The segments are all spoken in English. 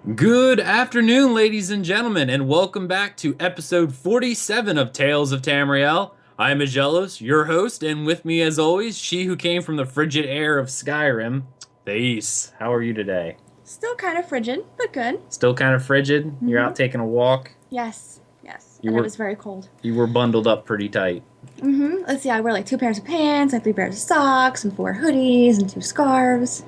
Good afternoon, ladies and gentlemen, and welcome back to episode 47 of Tales of Tamriel. I'm Aggelos, your host, and with me, as always, she who came from the frigid air of Skyrim, Thais. How are you today? Still kind of frigid, but good. Still kind of frigid? You're out taking a walk? Yes. And it was very cold. You were bundled up pretty tight. Let's see, I wear like 2 pairs of pants, and 3 pairs of socks, and 4 hoodies, and 2 scarves.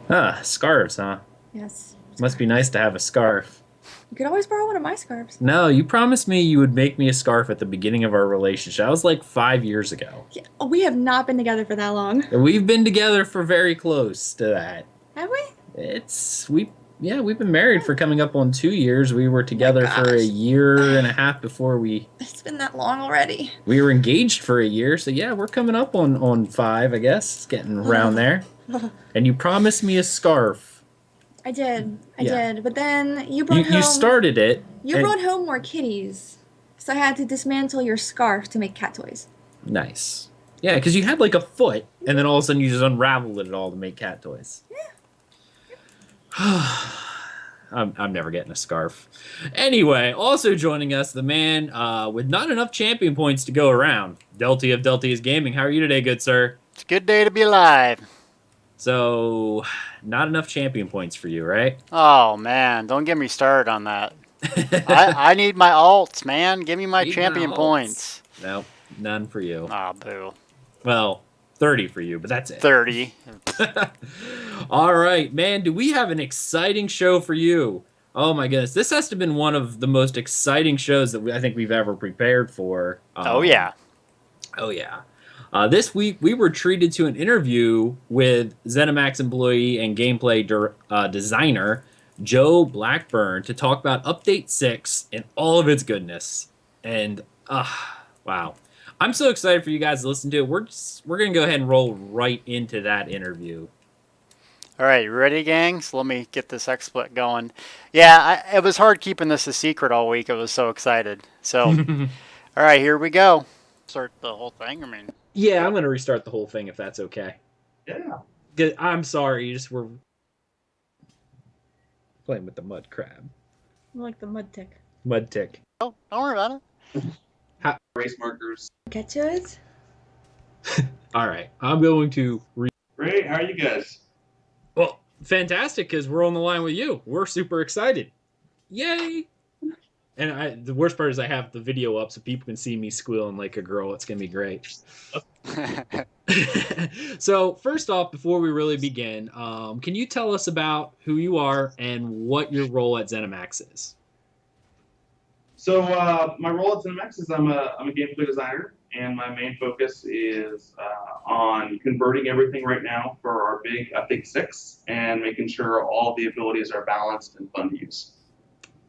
Yeah. Scarves, huh? Yes. Must be nice to have a scarf. You could always borrow one of my scarves. No, you promised me you would make me a scarf at the beginning of our relationship. That was like 5 years ago. Yeah, we have not been together for that long. We've been together for very close to that. Have we? We've been married for coming up on 2 years. We were together for a year and a half before It's been that long already. we were engaged for a year. So yeah, we're coming up on 5, I guess. It's getting around there. And you promised me a scarf. I did. Yeah. But then you brought home... You started it. You brought home more kitties. So I had to dismantle your scarf to make cat toys. Nice. Yeah, because you had like a foot, and then all of a sudden you just unraveled it all to make cat toys. Yeah. I'm never getting a scarf. Anyway, also joining us, the man with not enough champion points to go around, Deltia of Deltia's Gaming. How are you today, good sir? It's a good day to be alive. So, not enough champion points for you, right? Oh, man. Don't get me started on that. I need my alts, man. Give me my champion points. Nope, none for you. Ah, boo. Well, 30 for you, but that's it. 30. All right, man, do we have an exciting show for you? Oh, my goodness. This has to have been one of the most exciting shows that I think we've ever prepared for. Oh, yeah. Oh, yeah. This week, we were treated to an interview with Zenimax employee and gameplay designer Joe Blackburn to talk about Update 6 and all of its goodness. And, wow. I'm so excited for you guys to listen to it. We're going to go ahead and roll right into that interview. All right, you ready, gang? So let me get this XSplit going. Yeah, it was hard keeping this a secret all week. I was so excited. So, all right, here we go. Start the whole thing, Yeah, I'm going to restart the whole thing if that's okay. Yeah. I'm sorry, we're playing with the mud crab. I like the mud tick. Mud tick. Oh, don't worry about it. Race markers. Get to it? All right, I'm going to... Great, how are you guys? Well, fantastic, because we're on the line with you. We're super excited. Yay! And the worst part is I have the video up so people can see me squealing like a girl. It's going to be great. So, first off, before we really begin, can you tell us about who you are and what your role at Zenimax is? So, my role at Zenimax is I'm a gameplay designer, and my main focus is on converting everything right now for our big Update 6 and making sure all the abilities are balanced and fun to use.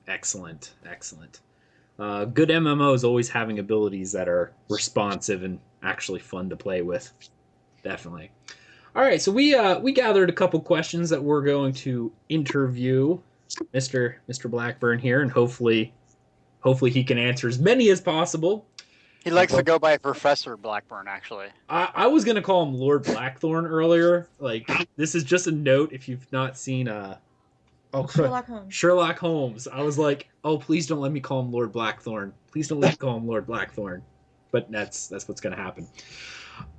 Excellent. Good MMOs always having abilities that are responsive and actually fun to play with. Definitely. All right, so we gathered a couple questions that we're going to interview Mr. Blackburn here, and hopefully he can answer as many as possible. He likes to go by Professor Blackburn, actually. I was going to call him Lord Blackthorn earlier. Like, this is just a note if you've not seen... Sherlock Holmes. Sherlock Holmes. I was like, oh, please don't let me call him Lord Blackthorn. Please don't let me call him Lord Blackthorn. But that's what's going to happen.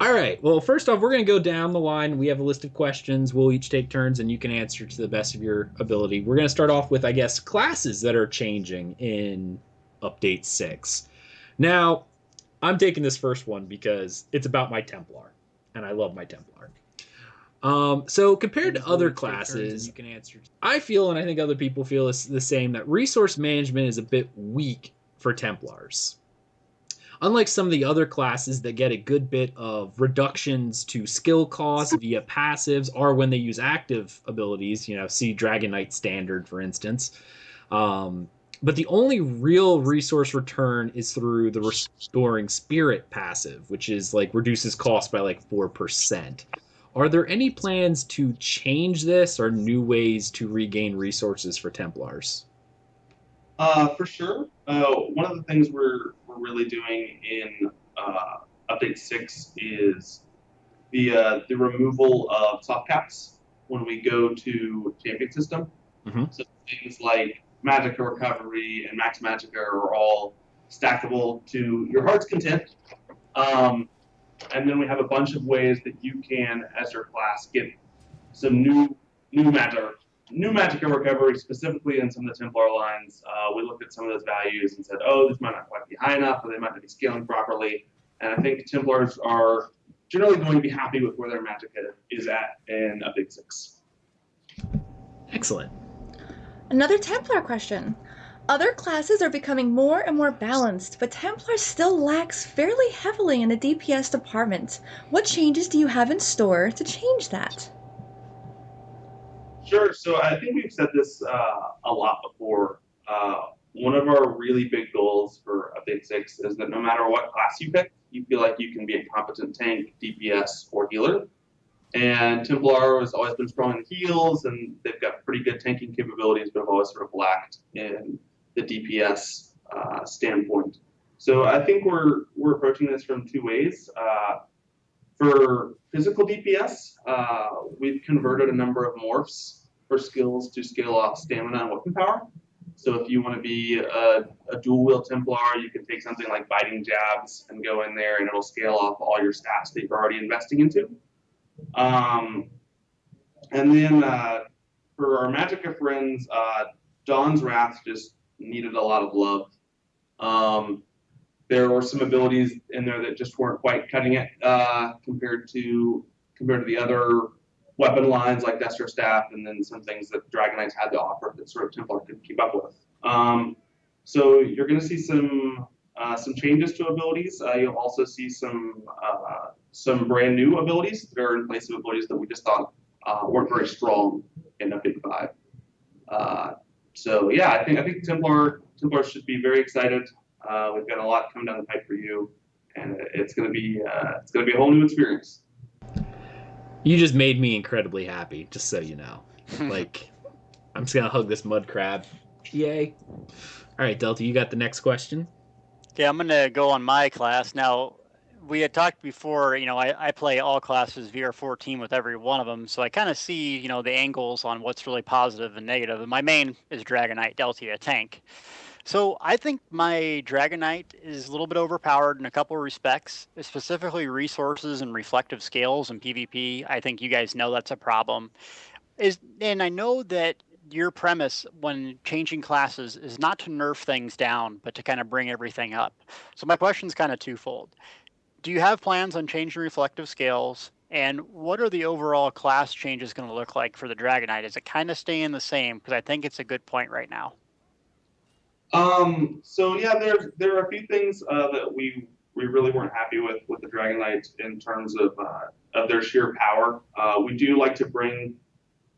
All right. Well, first off, we're going to go down the line. We have a list of questions. We'll each take turns, and you can answer to the best of your ability. We're going to start off with, I guess, classes that are changing in Update 6. Now, I'm taking this first one because it's about my Templar, and I love my Templar. So compared to other classes, I feel, and I think other people feel the same, that resource management is a bit weak for Templars. Unlike some of the other classes that get a good bit of reductions to skill costs via passives or when they use active abilities, see Dragon Knight Standard, for instance. But the only real resource return is through the Restoring Spirit passive, which is reduces cost by 4%. Are there any plans to change this or new ways to regain resources for Templars? For sure. One of the things we're really doing in Update 6 is the removal of soft caps when we go to champion system. Mm-hmm. So things like Magicka Recovery and Max Magicka are all stackable to your heart's content. And then we have a bunch of ways that you can, as your class, get some new Magicka Recovery, specifically in some of the Templar lines. We looked at some of those values and said, oh, this might not quite be high enough, or they might not be scaling properly. And I think Templars are generally going to be happy with where their Magicka is at in a big 6. Excellent. Another Templar question. Other classes are becoming more and more balanced, but Templar still lacks fairly heavily in the DPS department. What changes do you have in store to change that? Sure. So I think we've said this a lot before. One of our really big goals for a big 6 is that no matter what class you pick, you feel like you can be a competent tank, DPS, or healer. And Templar has always been strong in the heals, and they've got pretty good tanking capabilities, but have always sort of lacked in the DPS standpoint. So I think we're approaching this from 2 ways. For physical DPS, we've converted a number of morphs for skills to scale off stamina and weapon power. So if you want to be a dual wield Templar, you can take something like Biting Jabs and go in there, and it'll scale off all your stats that you're already investing into. And then for our Magicka friends, Dawn's Wrath just needed a lot of love. There were some abilities in there that just weren't quite cutting it compared to the other weapon lines like Destro Staff, and then some things that Dragon Knights had to offer that sort of Templar couldn't keep up with. So you're going to see some changes to abilities. You'll also see some brand new abilities that are in place of abilities that we just thought weren't very strong in a big 5. So yeah, I think Templar should be very excited. We've got a lot coming down the pipe for you, and it's gonna be a whole new experience. You just made me incredibly happy, just so you know. Like, I'm just gonna hug this mud crab. Yay! All right, Delta, you got the next question. Yeah, I'm gonna go on my class now. We had talked before, I play all classes VR14 with every one of them, so I kind of see, the angles on what's really positive and negative. And my main is Dragon Knight Deltia tank. So I think my Dragon Knight is a little bit overpowered in a couple of respects, specifically resources and reflective scales and PvP. I think you guys know that's a problem. And I know that your premise when changing classes is not to nerf things down, but to kind of bring everything up. So my question is kind of twofold. Do you have plans on changing reflective scales? And what are the overall class changes going to look like for the Dragon Knight? Is it kind of staying the same? Because I think it's a good point right now. So yeah, there are a few things that we really weren't happy with the Dragon Knight in terms of their sheer power. We do like to bring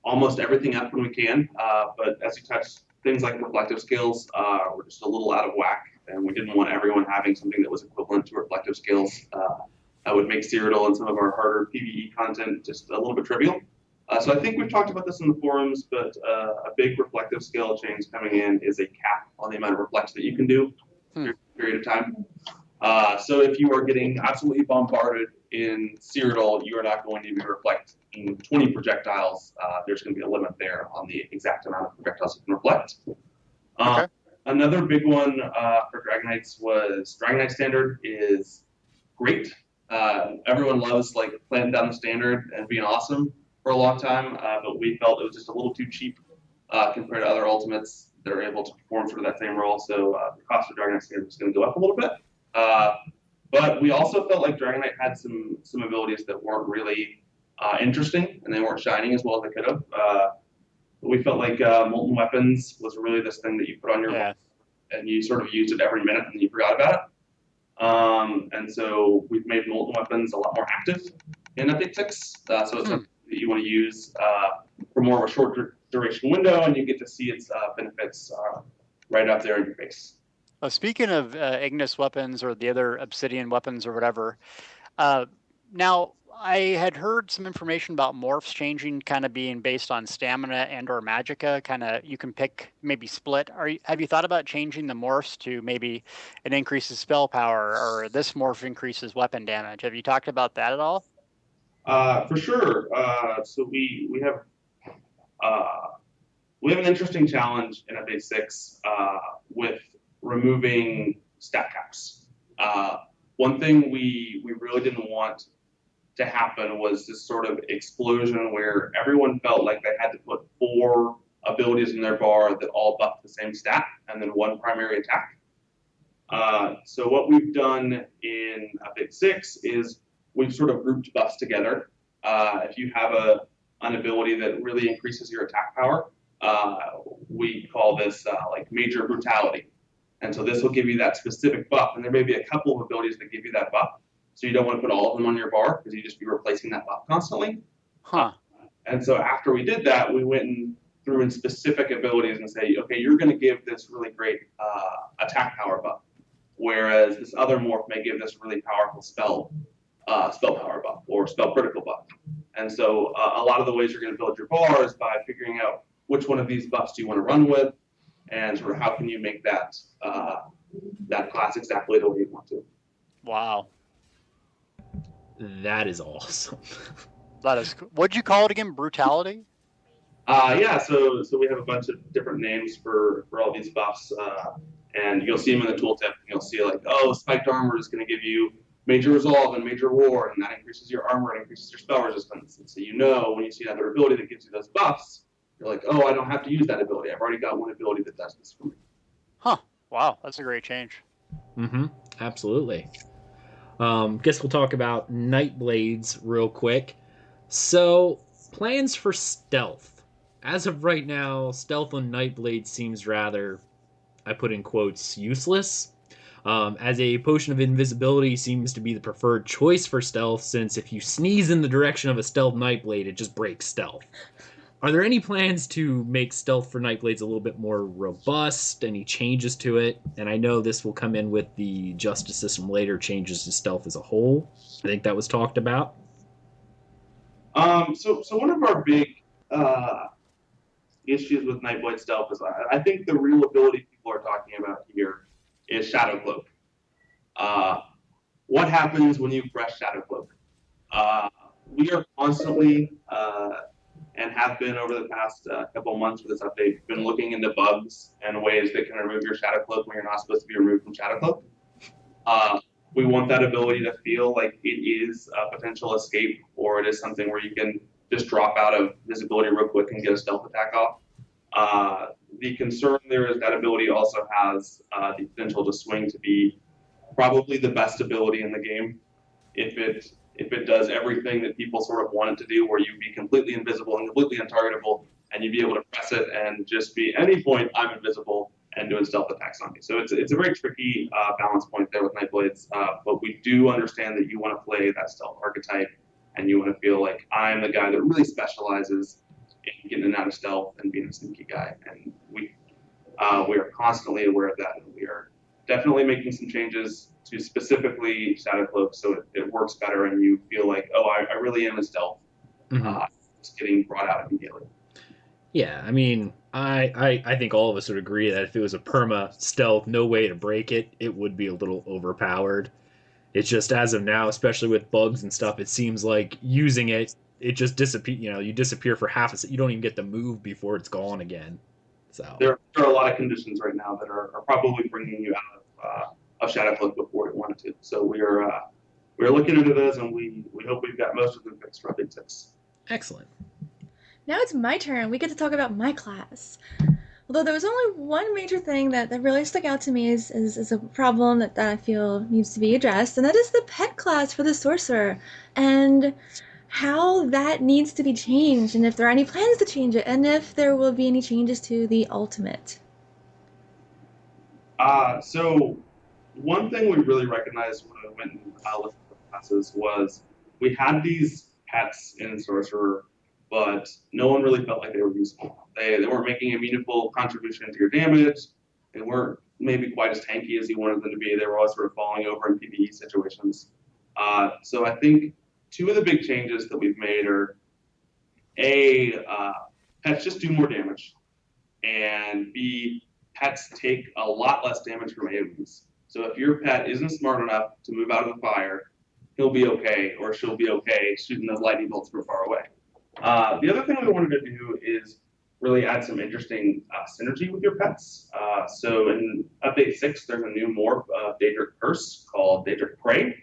almost everything up when we can, but as you touched, things like reflective skills were just a little out of whack, and we didn't want everyone having something that was equivalent to reflective skills. That would make Cyrodiil and some of our harder PvE content just a little bit trivial. So I think we've talked about this in the forums, but a big reflective skill change coming in is a cap on the amount of reflect that you can do for a period of time. So if you are getting absolutely bombarded in Cyrodiil, you are not going to be reflecting 20 projectiles. There's going to be a limit there on the exact amount of projectiles you can reflect. Okay. Another big one for Dragon Knights was Dragon Knight Standard is great. Everyone loves planting down the standard and being awesome for a long time, but we felt it was just a little too cheap compared to other ultimates that are able to perform sort of that same role. So the cost of Dragon Knight Standard was going to go up a little bit. But we also felt like Dragon Knight had some abilities that weren't really interesting, and they weren't shining as well as they could have. We felt like Molten Weapons was really this thing that you put on your weapon, and you sort of used it every minute, and then you forgot about it. And so we've made Molten Weapons a lot more active in Update 6. So it's something that you want to use for more of a short duration window, and you get to see its benefits right up there in your face. Speaking of Ignis weapons or the other Obsidian weapons or whatever, now I had heard some information about morphs changing, kind of being based on stamina and or magicka. Kind of you can pick, maybe split. Have you thought about changing the morphs to maybe it increases spell power, or this morph increases weapon damage? Have you talked about that at all? For sure. So we we have an interesting challenge in update 6 with removing stat caps. One thing we really didn't want to happen was this sort of explosion where everyone felt like they had to put 4 abilities in their bar that all buff the same stat and then 1 primary attack. So what we've done in update 6 is we've sort of grouped buffs together. If you have an ability that really increases your attack power, we call this like major brutality. And so this will give you that specific buff, and there may be a couple of abilities that give you that buff. So you don't want to put all of them on your bar because you just be replacing that buff constantly. Huh. And so after we did that, we went and threw in specific abilities and say, okay, you're going to give this really great attack power buff, whereas this other morph may give this really powerful spell power buff or spell critical buff. And so a lot of the ways you're going to build your bar is by figuring out which one of these buffs do you want to run with, and sort of how can you make that that class exactly the way you want to. Wow. That is awesome. That is cool. What'd you call it again? Brutality? Yeah, so we have a bunch of different names for all these buffs, and you'll see them in the tooltip. And you'll see like, oh, spiked armor is going to give you major resolve and major war, and that increases your armor and increases your spell resistance. And so you know when you see another ability that gives you those buffs, you're like, oh, I don't have to use that ability. I've already got one ability that does this for me. Huh. Wow, that's a great change. Mm-hmm. Absolutely. Guess we'll talk about Nightblades real quick. So, plans for stealth. As of right now, stealth on Nightblade seems rather, I put in quotes, useless. As a potion of invisibility seems to be the preferred choice for stealth, since if you sneeze in the direction of a stealth Nightblade, it just breaks stealth. Are there any plans to make stealth for Nightblades a little bit more robust? Any changes to it? And I know this will come in with the justice system later, changes to stealth as a whole. I think that was talked about. So one of our big issues with Nightblade stealth is I think the real ability people are talking about here is Shadow Cloak. What happens when you press Shadow Cloak? We are constantly and have been over the past couple months with this update, been looking into bugs and ways that can remove your Shadow Cloak when you're not supposed to be removed from Shadow Cloak. We want that ability to feel like it is a potential escape, or it is something where you can just drop out of visibility real quick and get a stealth attack off. The concern there is that ability also has the potential to swing to be probably the best ability in the game. If it does everything that people sort of want it to do, where you'd be completely invisible and completely untargetable, and you'd be able to press it and just be at any point, I'm invisible and doing stealth attacks on me. So it's a very tricky balance point there with Nightblades, but we do understand that you want to play that stealth archetype, and you want to feel like I'm the guy that really specializes in getting out of stealth and being a sneaky guy. And we are constantly aware of that, and we are definitely making some changes to specifically Shadow Cloak so it works better and you feel like, oh, I really am a stealth. Mm-hmm. It's getting brought out immediately. Yeah, I mean, I think all of us would agree that if it was a perma stealth, no way to break it, it would be a little overpowered. It's just as of now, especially with bugs and stuff, it seems like using it just disappears. You know, you disappear for half a second. You don't even get to move before it's gone again. So there are a lot of conditions right now that are probably bringing you out of Shadow Cloak before it wanted to. So we're looking into those, and we hope we've got most of them fixed for update 6. Excellent. Now it's my turn. We get to talk about my class. Although there was only one major thing that really stuck out to me is a problem that I feel needs to be addressed, and that is the pet class for the sorcerer, and how that needs to be changed, and if there are any plans to change it, and if there will be any changes to the ultimate. So one thing we really recognized when we went and looked at the classes was we had these pets in Sorcerer, but no one really felt like they were useful. They weren't making a meaningful contribution to your damage. They weren't maybe quite as tanky as you wanted them to be. They were always sort of falling over in PvE situations. So I think two of the big changes that we've made are A, pets just do more damage, and B, pets take a lot less damage from AoEs. So if your pet isn't smart enough to move out of the fire, he'll be okay, or she'll be okay shooting those lightning bolts from far away. The other thing we wanted to do is really add some interesting synergy with your pets. So in Update 6, there's a new morph of Daedric Curse called Daedric Prey.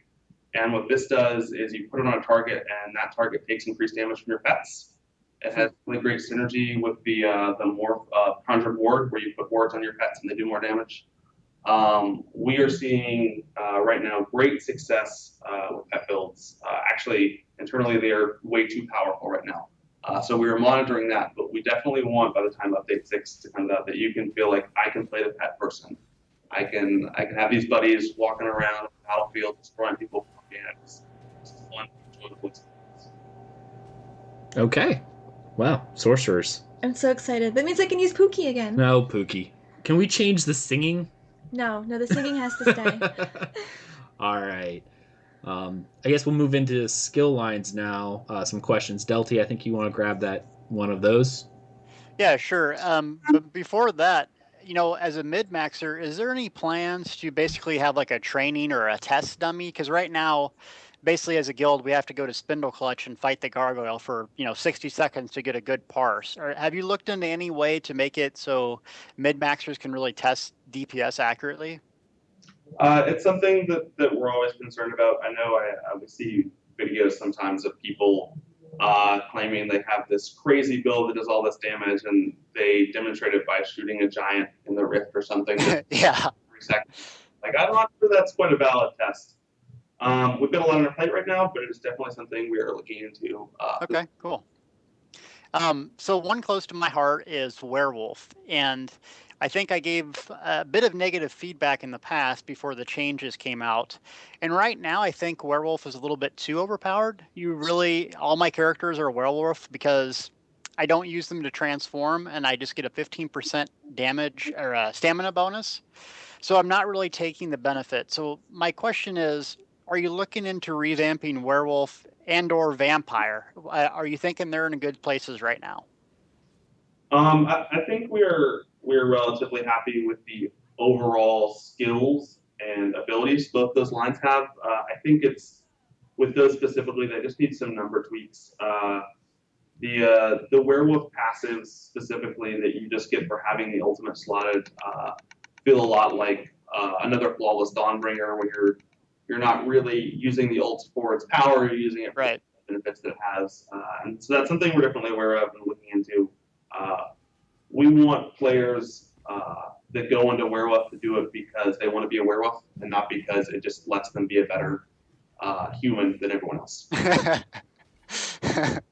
And what this does is you put it on a target, and that target takes increased damage from your pets. It has really great synergy with the morph Conjure Ward, where you put wards on your pets and they do more damage. We are seeing right now great success with pet builds. Actually, internally, they are way too powerful right now. So we are monitoring that, but we definitely want, by the time Update 6 to come out, that you can feel like I can play the pet person. I can have these buddies walking around the battlefield, destroying people. And it's fun, enjoyable experience. Okay. Wow. Sorcerers. I'm so excited. That means I can use Pookie again. No, Pookie. Can we change the singing? No, the singing has to stay. All right. I guess we'll move into skill lines now. Some questions. Delty, I think you want to grab that one of those. Yeah, sure. But before that, as a mid-maxer, is there any plans to basically have like a training or a test dummy? Because right now, basically as a guild, we have to go to Spindle Clutch and fight the gargoyle for 60 seconds to get a good parse. Or have you looked into any way to make it so mid-maxers can really test DPS accurately? It's something that we're always concerned about. I know I see videos sometimes of people claiming they have this crazy build that does all this damage, and they demonstrate it by shooting a giant in the rift or something. Yeah. 3 seconds. Like, I'm not sure that's quite a valid test. We've got a lot on our plate right now, but it is definitely something we are looking into. Okay, cool. So one close to my heart is Werewolf, and I think I gave a bit of negative feedback in the past before the changes came out. And right now, I think Werewolf is a little bit too overpowered. All my characters are Werewolf because I don't use them to transform, and I just get a 15% damage or a stamina bonus. So I'm not really taking the benefit. So my question is, are you looking into revamping Werewolf and/or Vampire? Are you thinking they're in good places right now? I think we're relatively happy with the overall skills and abilities both those lines have. I think it's with those specifically, they just need some number tweaks. The werewolf passives specifically that you just get for having the ultimate slotted feel a lot like another flawless Dawnbringer, where you're not really using the ult for its power, you're using it for the benefits that it has. And so that's something we're definitely aware of and looking into. We want players that go into werewolf to do it because they want to be a werewolf and not because it just lets them be a better human than everyone else.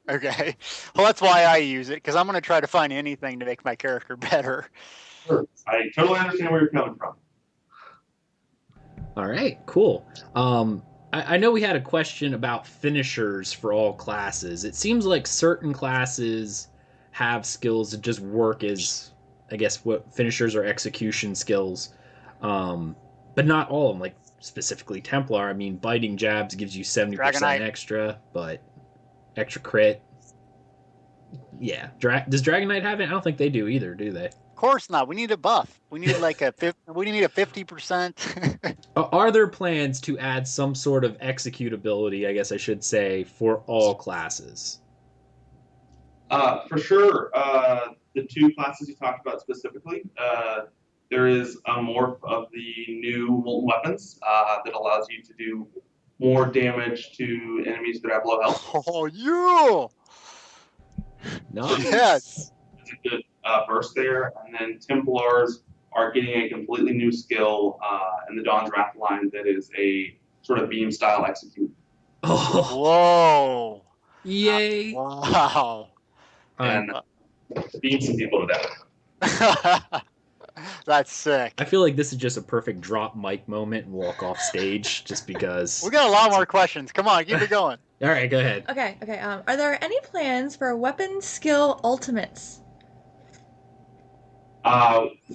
Okay. Well, that's why I use it, because I'm going to try to find anything to make my character better. Sure. I totally understand where you're coming from. All right, cool. I know we had a question about finishers for all classes. It seems like certain classes have skills that just work as, I guess, what finishers or execution skills, but not all of them. Like specifically Templar. I mean, biting jabs gives you 70% extra, but extra crit. Yeah. Does Dragonite have it? I don't think they do either, do they? Of course not. We need a buff. We need like a 50%. Are there plans to add some sort of executability, I guess I should say, for all classes? For sure. The 2 classes you talked about specifically, there is a morph of the new molten weapons that allows you to do more damage to enemies that have low health. Oh, yeah! Nice. Yes. It's a good burst there. And then Templars are getting a completely new skill in the Dawn's Wrath line that is a sort of beam style execute. Oh. Whoa. Yay. Wow. And beam some people to death. That's sick. I feel like this is just a perfect drop mic moment and walk off stage just because. We got a lot more questions. Come on, keep it going. All right, go ahead. Okay. Are there any plans for weapon skill ultimates?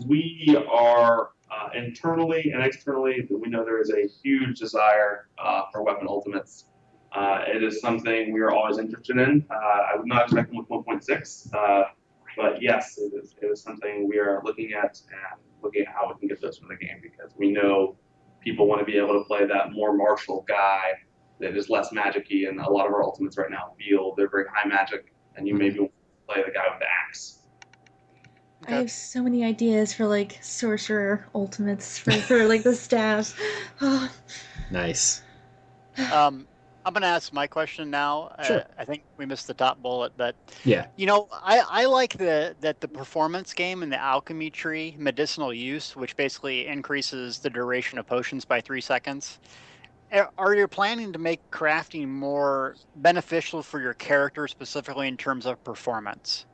We are internally and externally, we know there is a huge desire for weapon ultimates. It is something we are always interested in. I would not expect them with 1.6, but yes, it is something we are looking at and looking at how we can get those for the game, because we know people want to be able to play that more martial guy that is less magic-y, and a lot of our ultimates right now feel they're very high magic, and you maybe want to play the guy with the axe. I have so many ideas for like sorcerer ultimates for like the staffs. Oh. Nice. I'm going to ask my question now. Sure. I think we missed the top bullet, but Yeah. I like that the performance game in the alchemy tree, medicinal use, which basically increases the duration of potions by 3 seconds. Are you planning to make crafting more beneficial for your character, specifically in terms of performance?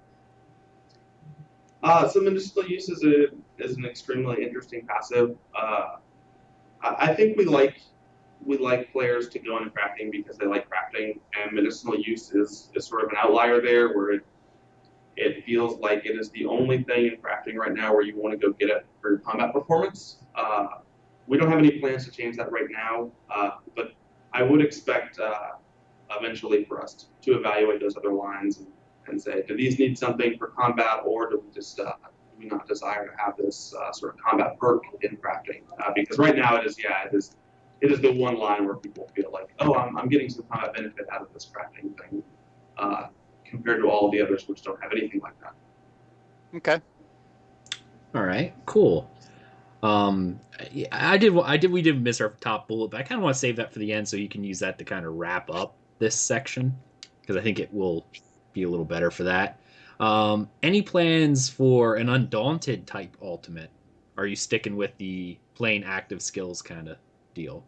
So medicinal use is an extremely interesting passive. I think we like players to go into crafting because they like crafting, and medicinal use is sort of an outlier there where it feels like it is the only thing in crafting right now where you want to go get it for your combat performance. We don't have any plans to change that right now, but I would expect eventually for us to evaluate those other lines and say, do these need something for combat, or do we just do we not desire to have this sort of combat perk in crafting? Because right now it is the one line where people feel like, oh, I'm getting some combat benefit out of this crafting thing, compared to all of the others which don't have anything like that. Okay. All right. Cool. We did miss our top bullet, but I kind of want to save that for the end so you can use that to kind of wrap up this section because I think it will be a little better for that. Any plans for an Undaunted type ultimate? Are you sticking with the plain active skills kind of deal?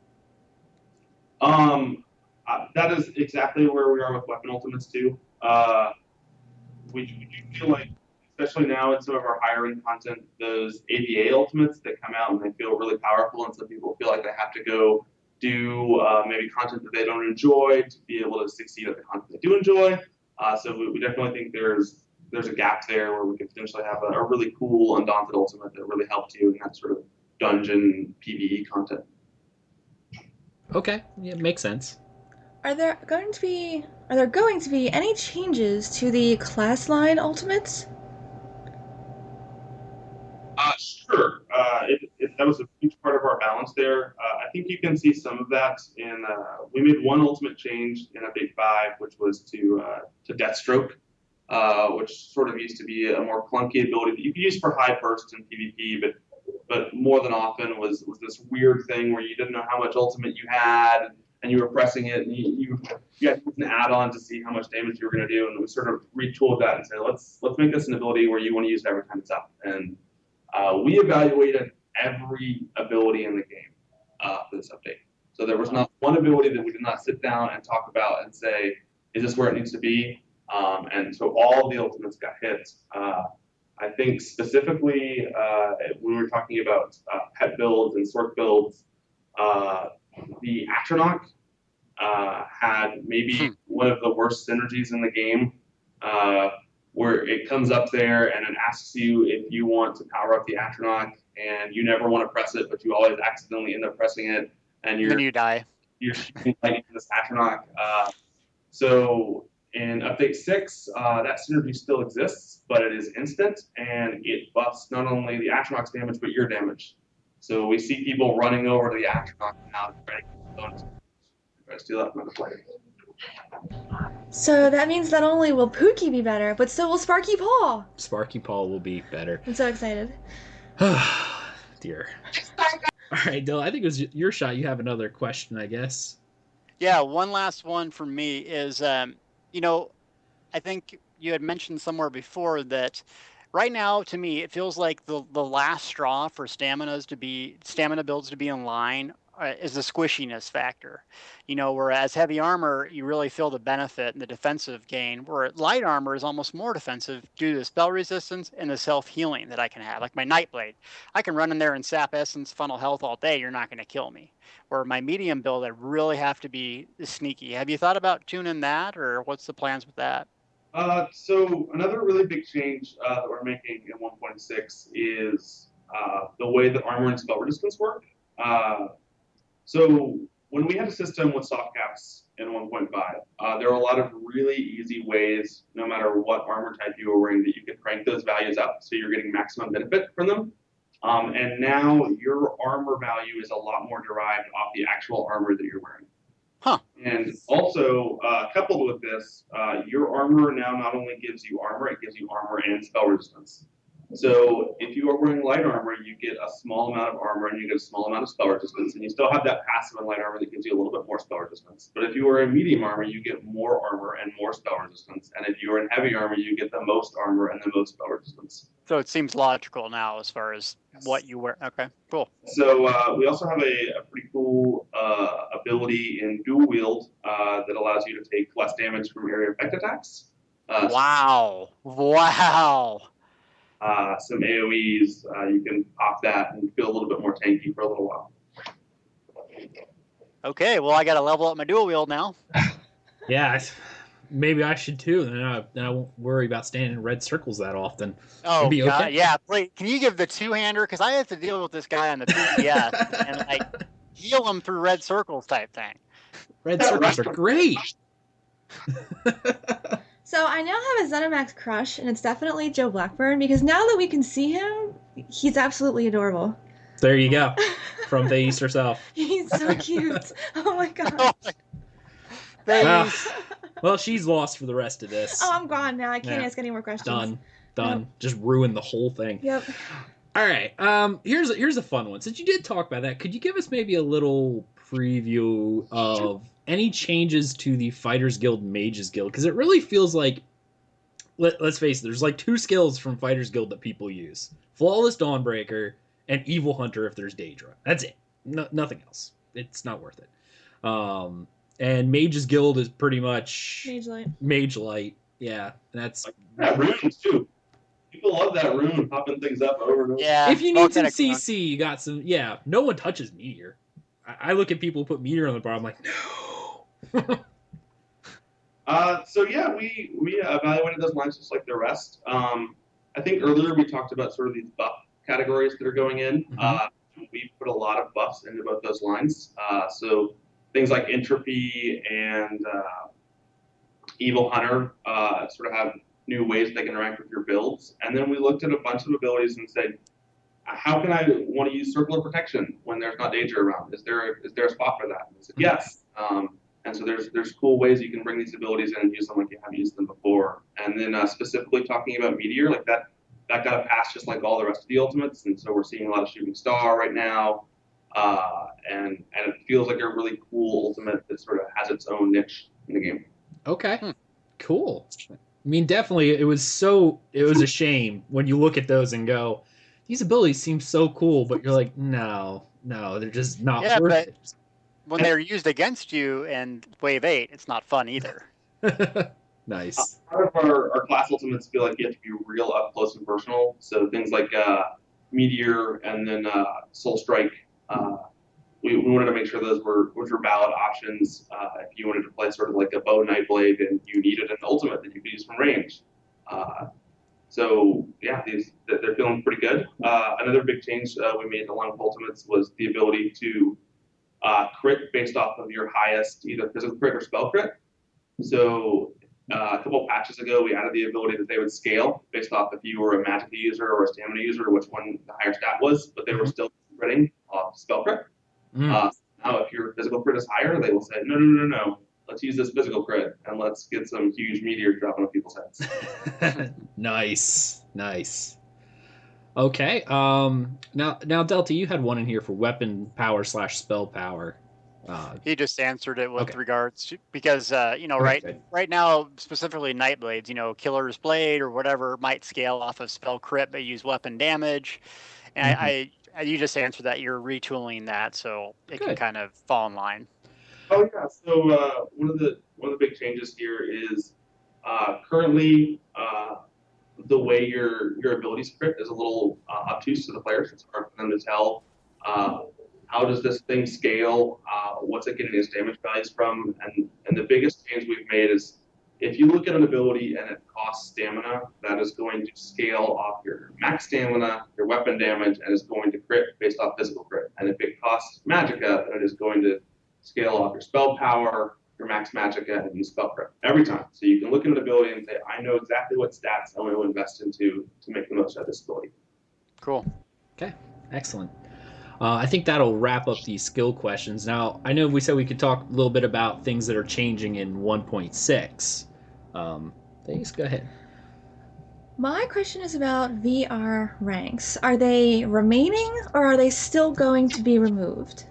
That is exactly where we are with weapon ultimates too. We do feel like, especially now in some of our higher end content, those AVA ultimates that come out and they feel really powerful, and some people feel like they have to go do maybe content that they don't enjoy to be able to succeed at the content they do enjoy. So we definitely think there's a gap there where we could potentially have a really cool Undaunted ultimate that really helped you in that sort of dungeon PvE content. Okay, yeah, makes sense. Are there going to be any changes to the class line ultimates? Sure. That was a huge part of our balance there. I think you can see some of that in. We made one ultimate change in Update 5, which was to Deathstroke, which sort of used to be a more clunky ability that you could use for high bursts in PvP, but more than often was this weird thing where you didn't know how much ultimate you had, and you were pressing it, and you had an add-on to see how much damage you were going to do, and we sort of retooled that and said, let's make this an ability where you want to use it every time it's up. And we evaluated every ability in the game for this update. So there was not one ability that we did not sit down and talk about and say, is this where it needs to be? And so all the ultimates got hit. I think specifically when we were talking about pet builds and sort builds, the Atronach had maybe one of the worst synergies in the game, where it comes up there and it asks you if you want to power up the Atronach, and you never want to press it, but you always accidentally end up pressing it, and Then you die. You're shooting lightning this Atronach. So in Update 6, that synergy still exists, but it is instant, and it buffs not only the Atronach's damage, but your damage. So we see people running over to the Atronach now to try to steal that from the player. So that means not only will Pookie be better, but so will Sparky Paw. Sparky Paw will be better. I'm so excited. Dear. All right, Dill, I think it was your shot. You have another question, I guess. Yeah, one last one for me is, I think you had mentioned somewhere before that right now, to me, it feels like the last straw for stamina builds to be in line is the squishiness factor. Whereas heavy armor, you really feel the benefit and the defensive gain, where light armor is almost more defensive due to the spell resistance and the self-healing that I can have. Like my Nightblade, I can run in there and sap essence, funnel health all day, you're not going to kill me. Or my medium build, I really have to be sneaky. Have you thought about tuning that, or what's the plans with that? So another really big change that we're making in 1.6 is the way that armor and spell resistance work. So when we had a system with soft caps in 1.5, there were a lot of really easy ways, no matter what armor type you were wearing, that you could crank those values up so you're getting maximum benefit from them. And now your armor value is a lot more derived off the actual armor that you're wearing. Huh. And also, coupled with this, your armor now not only gives you armor, it gives you armor and spell resistance. So if you are wearing light armor, you get a small amount of armor and you get a small amount of spell resistance, and you still have that passive in light armor that gives you a little bit more spell resistance. But if you are in medium armor, you get more armor and more spell resistance, and if you are in heavy armor, you get the most armor and the most spell resistance. So it seems logical now as far as what you wear. Okay, cool. So we also have a pretty cool ability in dual wield that allows you to take less damage from area effect attacks. Wow. Some AoEs, you can pop that and feel a little bit more tanky for a little while. Okay, well, I got to level up my dual wield now. Yeah, maybe I should too. Then I won't worry about standing in red circles that often. Oh, Be God, okay. yeah. Please, can you give the two-hander? Because I have to deal with this guy on the 3DS and like heal him through red circles type thing. Red circles are great. So I now have a Zenimax crush, and it's definitely Joe Blackburn, because now that we can see him, he's absolutely adorable. There you go. From Thais herself. He's so cute. Oh my god. Well, she's lost for the rest of this. Oh, I'm gone now. I can't Yeah. ask any more questions. Done. Nope. Just ruined the whole thing. Yep. All right. Here's a fun one. Since you did talk about that, could you give us maybe a little preview of any changes to the Fighters Guild, Mages Guild? Because it really feels like, let's face it, there's like two skills from Fighters Guild that people use: Flawless Dawnbreaker and Evil Hunter if there's Daedra. That's it. Nothing else. It's not worth it. And Mages Guild is pretty much Mage Light. Yeah, and that's that runes too. People love that rune, popping things up over and over. Yeah. if you need some CC, you got some. Yeah, no one touches Meteor. I look at people who put Meteor on the bar. I'm like, no. So yeah, we evaluated those lines just like the rest. I think earlier we talked about sort of these buff categories that are going in. We put a lot of buffs into both those lines. So things like Entropy and Evil Hunter sort of have new ways they can interact with your builds. And then we looked at a bunch of abilities and said, how can I want to use Circle of Protection when there's not Daedra around? Is there a spot for that? And I said, yes. And so there's cool ways you can bring these abilities in and use them like you haven't used them before. And then specifically talking about Meteor, like that got a pass just like all the rest of the ultimates. And so we're seeing a lot of Shooting Star right now. And it feels like a really cool ultimate that sort of has its own niche in the game. Okay. Cool. I mean, definitely, it was a shame when you look at those and go, these abilities seem so cool, but you're like, no, they're just not worth it. When they're used against you in Wave 8, it's not fun either. Nice. Part of our class ultimates feel like you have to be real up close and personal. So things like Meteor and then Soul Strike, we wanted to make sure those were valid options if you wanted to play sort of like a bow Nightblade and you needed an ultimate that you could use from range. So yeah, they're feeling pretty good. Another big change we made along with ultimates was the ability to crit based off of your highest either physical crit or spell crit. So a couple patches ago, we added the ability that they would scale based off if you were a magic user or a stamina user, which one the higher stat was, but they were still critting off spell crit. Now, if your physical crit is higher, they will say, no. Let's use this physical crit and let's get some huge meteor dropping on people's heads. Nice. Okay. Now, Delta, you had one in here for weapon power / spell power. He just answered it with Okay. regards to, because right now, specifically Nightblades, Killer's Blade or whatever might scale off of spell crit but use weapon damage. And you just answered that you're retooling that so it can kind of fall in line. Oh yeah. So one of the big changes here is currently the way your abilities crit is a little obtuse to the players. It's hard for them to tell how does this thing scale, what's it getting its damage values from, and the biggest change we've made is if you look at an ability and it costs stamina, that is going to scale off your max stamina, your weapon damage, and is going to crit based off physical crit. And if it costs magicka, then it is going to scale off your spell power, your max magicka, and use spell crit every time. So you can look at an ability and say, I know exactly what stats I want to invest into to make the most out of this ability. Cool. Okay, excellent. I think that'll wrap up these skill questions. Now, I know we said we could talk a little bit about things that are changing in 1.6. Thanks, go ahead. My question is about VR ranks. Are they remaining or are they still going to be removed?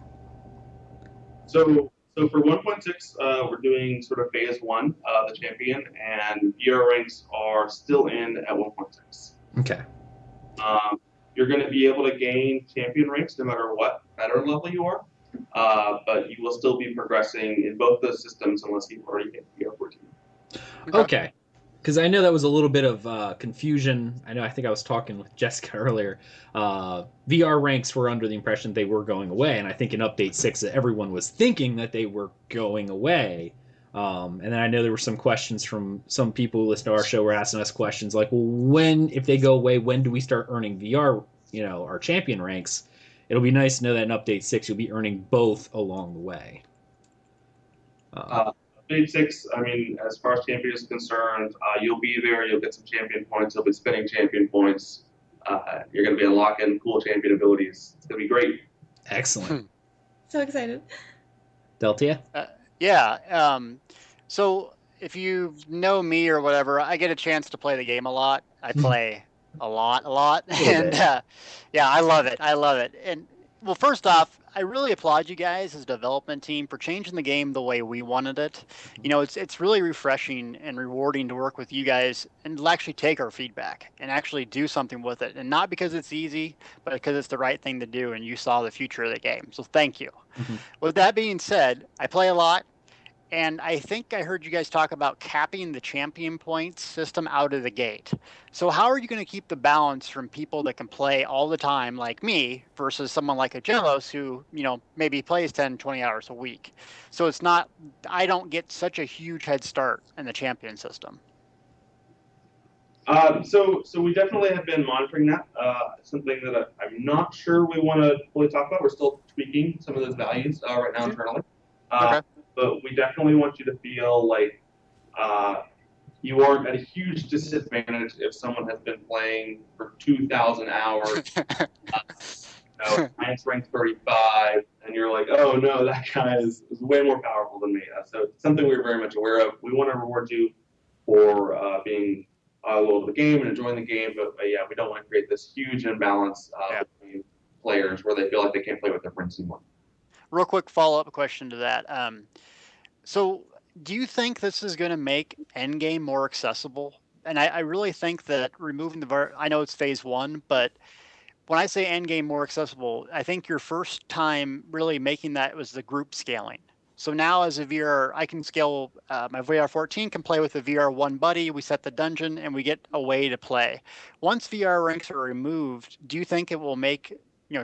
So for 1.6, we're doing sort of phase one, the champion, and VR ranks are still in at 1.6. Okay. You're going to be able to gain champion ranks no matter what better level you are, but you will still be progressing in both those systems unless you've already hit VR 14. Okay. Because I know that was a little bit of confusion. I think I was talking with Jessica earlier. VR ranks were under the impression they were going away, and I think in Update 6 everyone was thinking that they were going away. And then I know there were some questions from some people who listen to our show were asking us questions like, well, if they go away, when do we start earning VR, our champion ranks? It'll be nice to know that in Update 6 you'll be earning both along the way. Update 6, I mean, as far as champion is concerned, you'll be there, you'll get some champion points, you'll be spending champion points, you're going to be unlocking cool champion abilities. It's going to be great. Excellent. So excited. Deltia? Yeah. So if you know me or whatever, I get a chance to play the game a lot. I play a lot. And yeah, I love it. And well, first off, I really applaud you guys as a development team for changing the game the way we wanted it. It's really refreshing and rewarding to work with you guys and to actually take our feedback and actually do something with it. And not because it's easy, but because it's the right thing to do and you saw the future of the game. So thank you. Mm-hmm. With that being said, I play a lot. And I think I heard you guys talk about capping the champion points system out of the gate. So how are you going to keep the balance from people that can play all the time like me versus someone like Aggelos who, maybe plays 10, 20 hours a week? So it's not, I don't get such a huge head start in the champion system. So we definitely have been monitoring that. Something that I'm not sure we want to fully talk about. We're still tweaking some of those values right now internally. Okay. But we definitely want you to feel like you aren't at a huge disadvantage if someone has been playing for 2,000 hours, Science ranked 35, and you're like, oh no, that guy is way more powerful than me. So it's something we're very much aware of. We want to reward you for being loyal to the game and enjoying the game, but yeah, we don't want to create this huge imbalance between players where they feel like they can't play with their friends anymore. Real quick follow-up question to that. So do you think this is going to make Endgame more accessible? And I really think that removing I know it's phase one, but when I say Endgame more accessible, I think your first time really making that was the group scaling. So now as a VR, I can scale, my VR 14 can play with a VR 1 buddy, we set the dungeon, and we get a way to play. Once VR ranks are removed, do you think it will make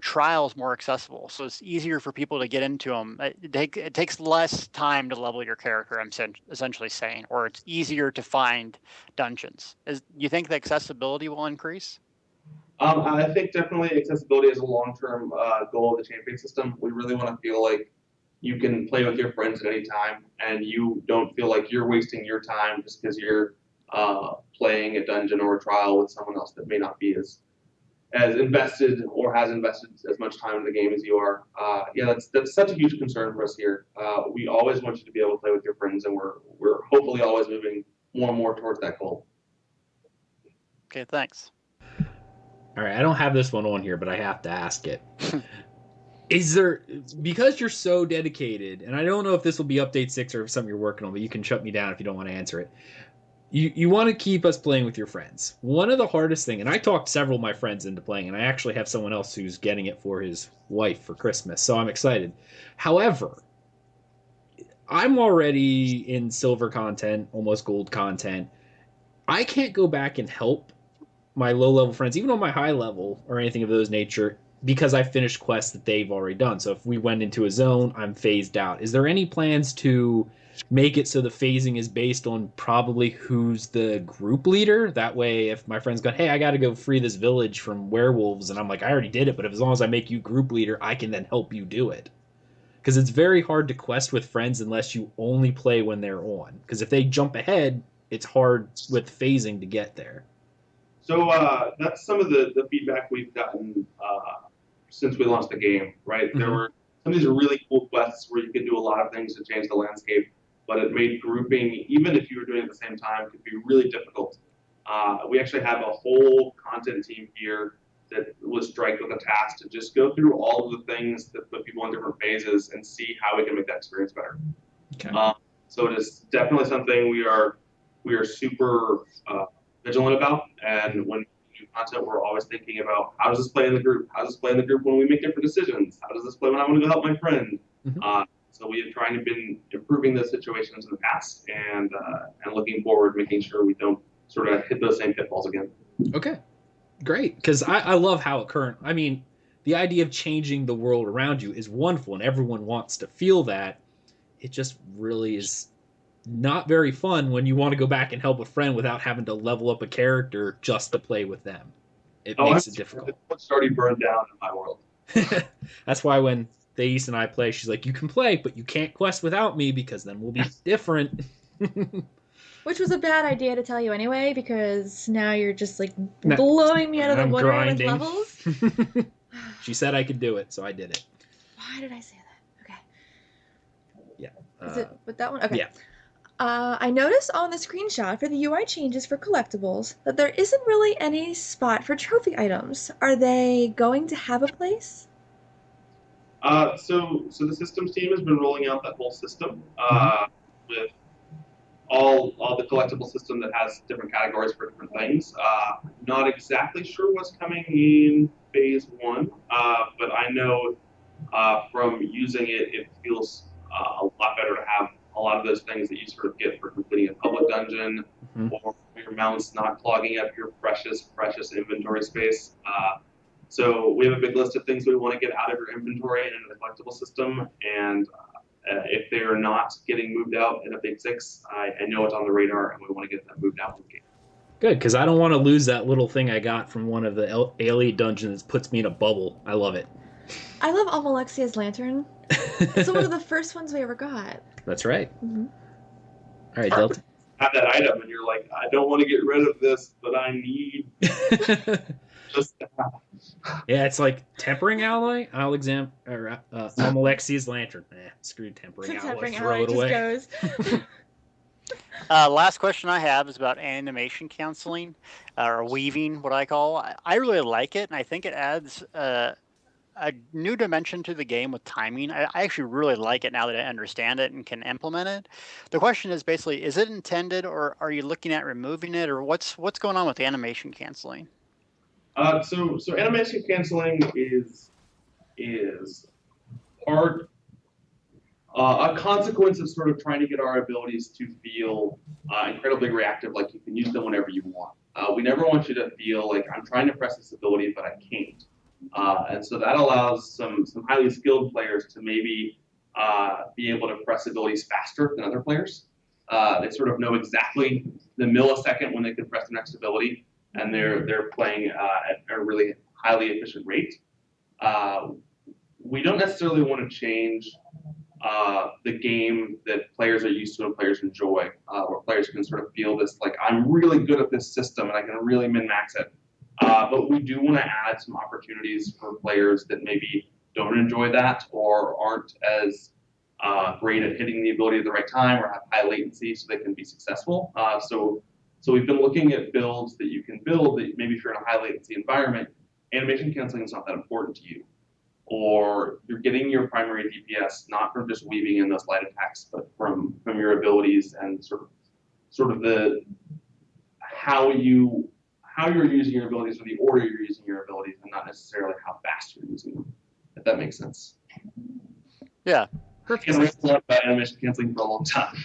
trials more accessible, so it's easier for people to get into them? It takes less time to level your character, I'm essentially saying, or it's easier to find dungeons. Do you think the accessibility will increase? I think definitely accessibility is a long-term goal of the champion system. We really want to feel like you can play with your friends at any time, and you don't feel like you're wasting your time just because you're playing a dungeon or a trial with someone else that may not be as invested or has invested as much time in the game as you are. Yeah, that's such a huge concern for us here. We always want you to be able to play with your friends, and we're hopefully always moving more and more towards that goal. Okay, thanks. All right, I don't have this one on here, but I have to ask it. Is there, because you're so dedicated, and I don't know if this will be Update 6 or something you're working on, but you can shut me down if you don't want to answer it. You want to keep us playing with your friends. One of the hardest things, and I talked several of my friends into playing, and I actually have someone else who's getting it for his wife for Christmas, so I'm excited. However, I'm already in silver content, almost gold content. I can't go back and help my low-level friends, even on my high level or anything of those nature, because I finished quests that they've already done. So if we went into a zone, I'm phased out. Is there any plans to make it so the phasing is based on probably who's the group leader? That way, if my friend's going, hey, I got to go free this village from werewolves, and I'm like, I already did it, but as long as I make you group leader, I can then help you do it. Because it's very hard to quest with friends unless you only play when they're on. Because if they jump ahead, it's hard with phasing to get there. So that's some of the feedback we've gotten since we launched the game, right? Mm-hmm. There were some of these really cool quests where you could do a lot of things to change the landscape, but it made grouping, even if you were doing it at the same time, could be really difficult. We actually have a whole content team here that was striked with a task to just go through all of the things that put people in different phases and see how we can make that experience better. Okay. So it is definitely something we are super vigilant about. And when we do content, we're always thinking about how does this play in the group? How does this play in the group when we make different decisions? How does this play when I want to go help my friend? Mm-hmm. So we have trying to been improving those situations in the past and looking forward, making sure we don't sort of hit those same pitfalls again. Okay, great. Because I love how I mean, the idea of changing the world around you is wonderful, and everyone wants to feel that. It just really is not very fun when you want to go back and help a friend without having to level up a character just to play with them. It makes it difficult. It's already burned down in my world. That's why when Thais and I play, she's like, you can play, but you can't quest without me because then we'll be different. Which was a bad idea to tell you anyway, because now you're just like blowing me out of the water with levels. She said I could do it, so I did it. Why did I say that? Okay. Yeah. Is it with that one? Okay. Yeah. I noticed on the screenshot for the UI changes for collectibles that there isn't really any spot for trophy items. Are they going to have a place? So the systems team has been rolling out that whole system with all the collectible system that has different categories for different things. Not exactly sure what's coming in phase 1, but I know from using it, it feels a lot better to have a lot of those things that you sort of get for completing a public dungeon or your mounts not clogging up your precious inventory space. So we have a big list of things we want to get out of your inventory and into the collectible system, and if they are not getting moved out in a big 6, I know it's on the radar, and we want to get that moved out in the game. Good, because I don't want to lose that little thing I got from one of the Elite dungeons that puts me in a bubble. I love it. I love Amalexia's lantern. It's one of the first ones we ever got. That's right. Mm-hmm. All right, Delta. Have that item, and you're like, I don't want to get rid of this, but I need just that. Yeah, it's like tempering alloy. Amalexia's lantern. Screw tempering alloy. Tempering Throw alloy it away. just goes. Last question I have is about animation canceling, or weaving, what I call. I really like it, and I think it adds a new dimension to the game with timing. I actually really like it now that I understand it and can implement it. The question is basically, is it intended, or are you looking at removing it, or what's going on with animation canceling? So animation canceling is part a consequence of sort of trying to get our abilities to feel incredibly reactive, like you can use them whenever you want. We never want you to feel like I'm trying to press this ability, but I can't. And so that allows some highly skilled players to maybe be able to press abilities faster than other players. They sort of know exactly the millisecond when they can press the next ability, and they're playing at a really highly efficient rate. We don't necessarily want to change the game that players are used to and players enjoy, where players can sort of feel this, like, I'm really good at this system and I can really min-max it. But we do want to add some opportunities for players that maybe don't enjoy that or aren't as great at hitting the ability at the right time or have high latency so they can be successful. So we've been looking at builds that you can build that maybe if you're in a high latency environment, animation canceling is not that important to you. Or you're getting your primary DPS not from just weaving in those light attacks, but from your abilities and sort of the how you're using your abilities or the order you're using your abilities, and not necessarily how fast you're using them. If that makes sense. Yeah, perfect. I've thought about animation canceling for a long time.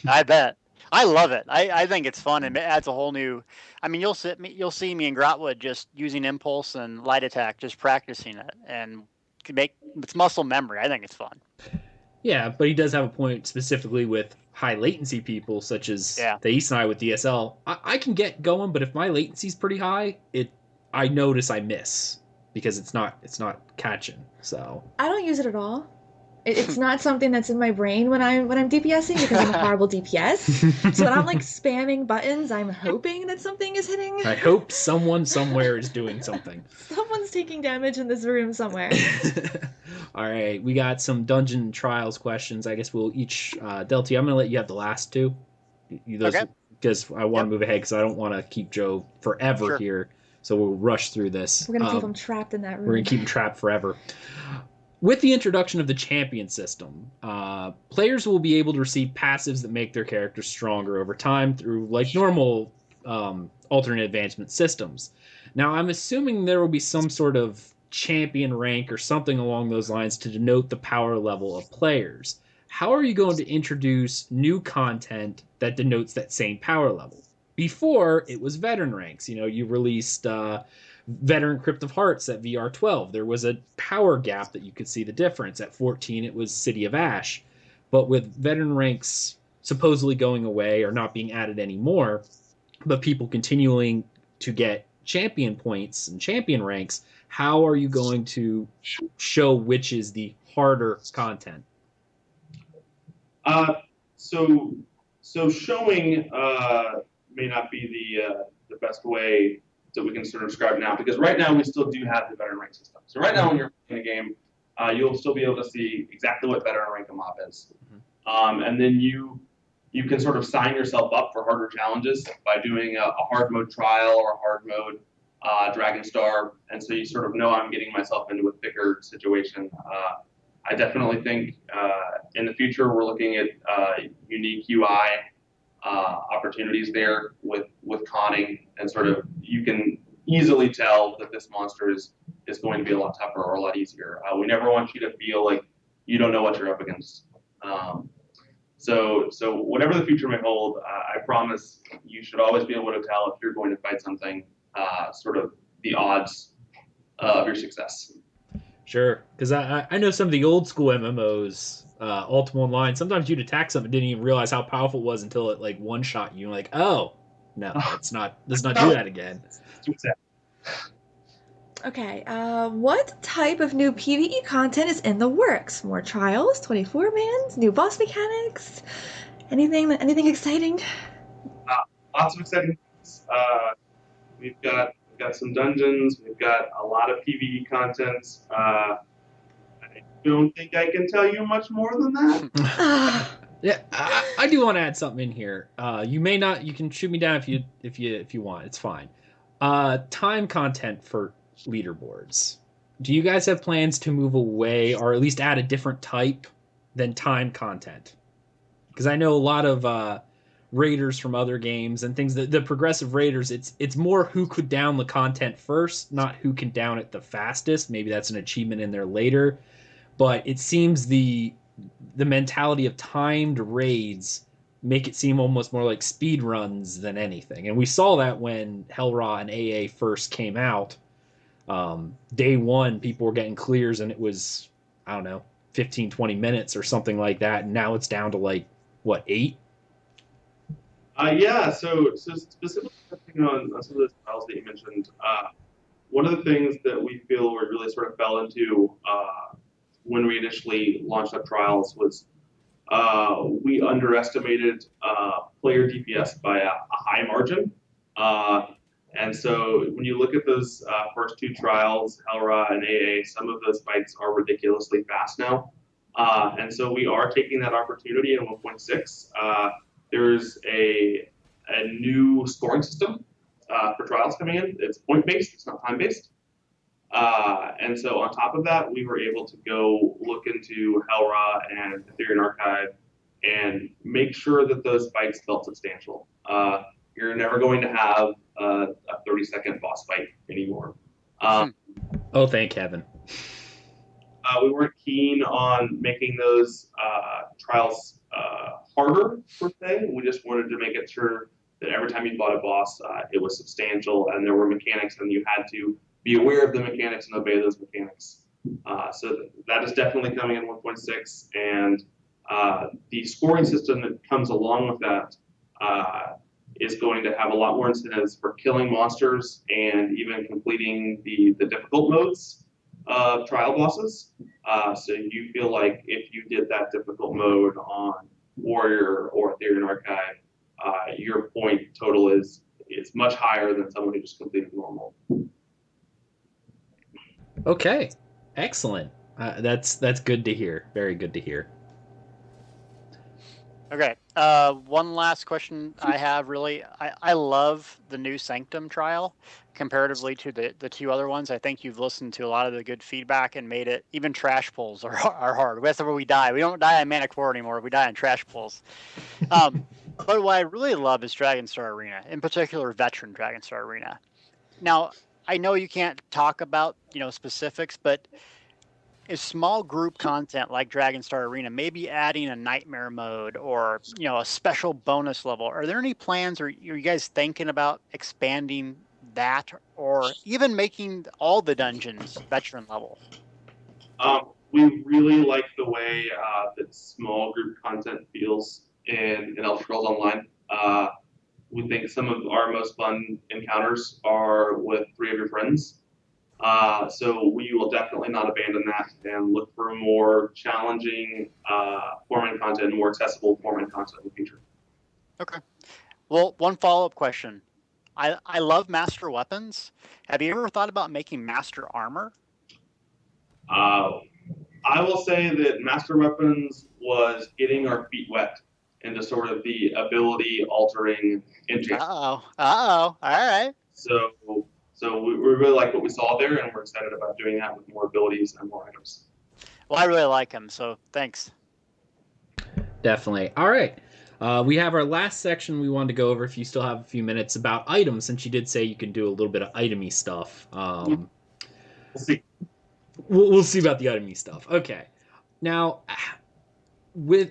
I bet. I love it. I think it's fun, and it adds a whole new. I mean, you'll see me in Grotwood just using impulse and light attack, just practicing it, and it's muscle memory. I think it's fun. Yeah, but he does have a point specifically with high latency people, such as Thais and I with DSL. I can get going, but if my latency's pretty high, I notice I miss because it's not catching. So I don't use it at all. It's not something that's in my brain when I'm DPSing because I'm a horrible DPS. So when I'm like spamming buttons, I'm hoping that something is hitting. I hope someone somewhere is doing something. Someone's taking damage in this room somewhere. All right, we got some dungeon trials questions. I guess we'll each Deltia, I'm gonna let you have the last two. Okay. because I want to move ahead because I don't want to keep Joe forever here. So we'll rush through this. We're going to keep him trapped in that room. We're going to keep him trapped forever. With the introduction of the champion system, players will be able to receive passives that make their characters stronger over time through like normal alternate advancement systems. Now, I'm assuming there will be some sort of champion rank or something along those lines to denote the power level of players. How are you going to introduce new content that denotes that same power level? Before, it was veteran ranks. You know, you released Veteran Crypt of Hearts at VR12. There was a power gap that you could see the difference. At 14, it was City of Ash. But with veteran ranks supposedly going away or not being added anymore, but people continuing to get champion points and champion ranks, how are you going to show which is the harder content? So showing may not be the best way that we can sort of describe now, because right now we still do have the veteran rank system. So right now when you're playing a game, you'll still be able to see exactly what veteran rank a mob is. And then you can sort of sign yourself up for harder challenges by doing a hard mode trial or a hard mode Dragon Star. And so you sort of know I'm getting myself into a thicker situation. I definitely think in the future we're looking at unique UI opportunities there with conning, and sort of you can easily tell that this monster is going to be a lot tougher or a lot easier. We never want you to feel like you don't know what you're up against. So whatever the future may hold, I promise you should always be able to tell if you're going to fight something, sort of the odds of your success. Sure, because I know some of the old school MMOs, Ultima Online, sometimes you'd attack something and didn't even realize how powerful it was until it like one-shot you. You're like, oh, no, let's not do that again. Okay, what type of new PvE content is in the works? More trials, 24-mans, new boss mechanics, anything exciting? Lots of exciting things. We've got some dungeons. We've got a lot of PvE content. I don't think I can tell you much more than that. Yeah, I do want to add something in here. You may not. You can shoot me down if you want. It's fine. Time content for leaderboards. Do you guys have plans to move away, or at least add a different type than time content? Because I know a lot of raiders from other games and things. The progressive raiders, it's more who could down the content first, not who can down it the fastest. Maybe that's an achievement in there later, but it seems the mentality of timed raids make it seem almost more like speed runs than anything. And we saw that when Hellra and AA first came out. Day one, people were getting clears and it was, I don't know, 15, 20 minutes or something like that. And now it's down to like, what, 8? Yeah, so specifically on some of those files that you mentioned, one of the things that we feel we really sort of fell into when we initially launched up trials was we underestimated player DPS by a high margin. And so when you look at those first 2 trials, Hellra and AA, some of those fights are ridiculously fast now. And so we are taking that opportunity in 1.6. There's a new scoring system for trials coming in. It's point-based, it's not time-based. And so on top of that, we were able to go look into Hellra and Ethereum Archive and make sure that those fights felt substantial. You're never going to have a 30-second boss fight anymore. Oh, thank heaven. We weren't keen on making those trials harder, per se. We just wanted to make it sure that every time you fought a boss, it was substantial and there were mechanics and you had to be aware of the mechanics and obey those mechanics. So that is definitely coming in 1.6, and the scoring system that comes along with that is going to have a lot more incentives for killing monsters and even completing the difficult modes of trial bosses. So you feel like if you did that difficult mode on Warrior or Ethereum Archive, your point total is much higher than someone who just completed normal. Okay, excellent. That's good to hear. Very good to hear. Okay, One last question I have, really. I love the new Sanctum trial comparatively to the two other ones. I think you've listened to a lot of the good feedback and made it, even trash pulls are hard. That's where we die. We don't die on Manic War anymore. We die on trash pulls. But what I really love is Dragonstar Arena, in particular veteran Dragonstar Arena. Now, I know you can't talk about, specifics, but is small group content like Dragonstar Arena, maybe adding a nightmare mode or a special bonus level? Are there any plans, or are you guys thinking about expanding that, or even making all the dungeons veteran level? We really like the way that small group content feels in Elder Scrolls Online. We think some of our most fun encounters are with 3 of your friends. So we will definitely not abandon that and look for more challenging format content and more accessible format content in the future. Okay. Well, one follow-up question. I love master weapons. Have you ever thought about making master armor? I will say that master weapons was getting our feet wet into sort of the ability altering enchant. Uh-oh. All right. So we really like what we saw there, and we're excited about doing that with more abilities and more items. Well, I really like them, so thanks. Definitely. All right. We have our last section we wanted to go over, if you still have a few minutes, about items, since you did say you can do a little bit of itemy stuff. We'll see. We'll see about the itemy stuff. Okay. Now,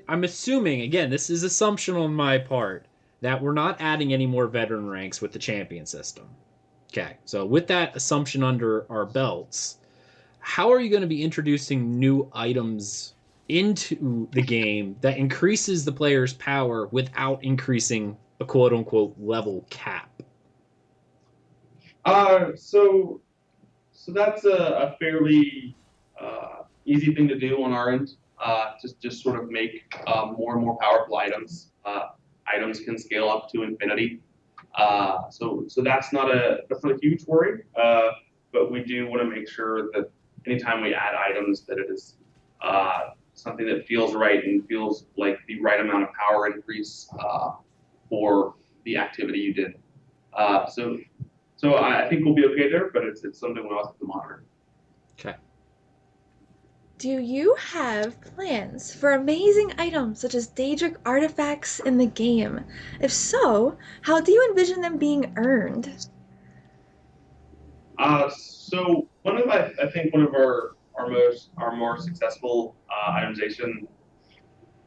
I'm assuming, again, this is assumption on my part, that we're not adding any more veteran ranks with the champion system. Okay. So with that assumption under our belts, how are you going to be introducing new items into the game that increases the player's power without increasing a quote-unquote level cap? So that's a fairly easy thing to do on our end. Just sort of make more and more powerful items. Items can scale up to infinity. So that's not a huge worry. But we do want to make sure that anytime we add items, that it is something that feels right and feels like the right amount of power increase for the activity you did. So I think we'll be okay there, but it's something we'll have to monitor. Okay. Do you have plans for amazing items such as Daedric artifacts in the game? If so, how do you envision them being earned? So I think one of our more successful itemization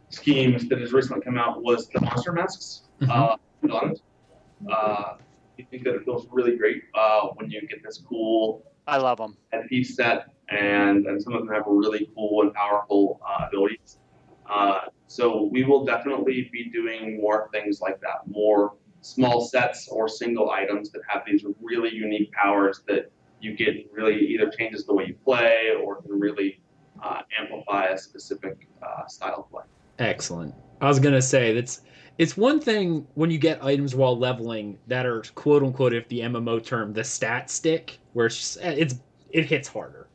schemes that has recently come out was the monster masks. On it. You think that it feels really great when you get this cool. I love them. Headpiece set, and some of them have really cool and powerful abilities. So we will definitely be doing more things like that, more small sets or single items that have these really unique powers that you get really either changes the way you play or can really amplify a specific style of play. Excellent. I was going to say, it's one thing when you get items while leveling that are quote unquote, if the MMO term, the stat stick, where it hits harder.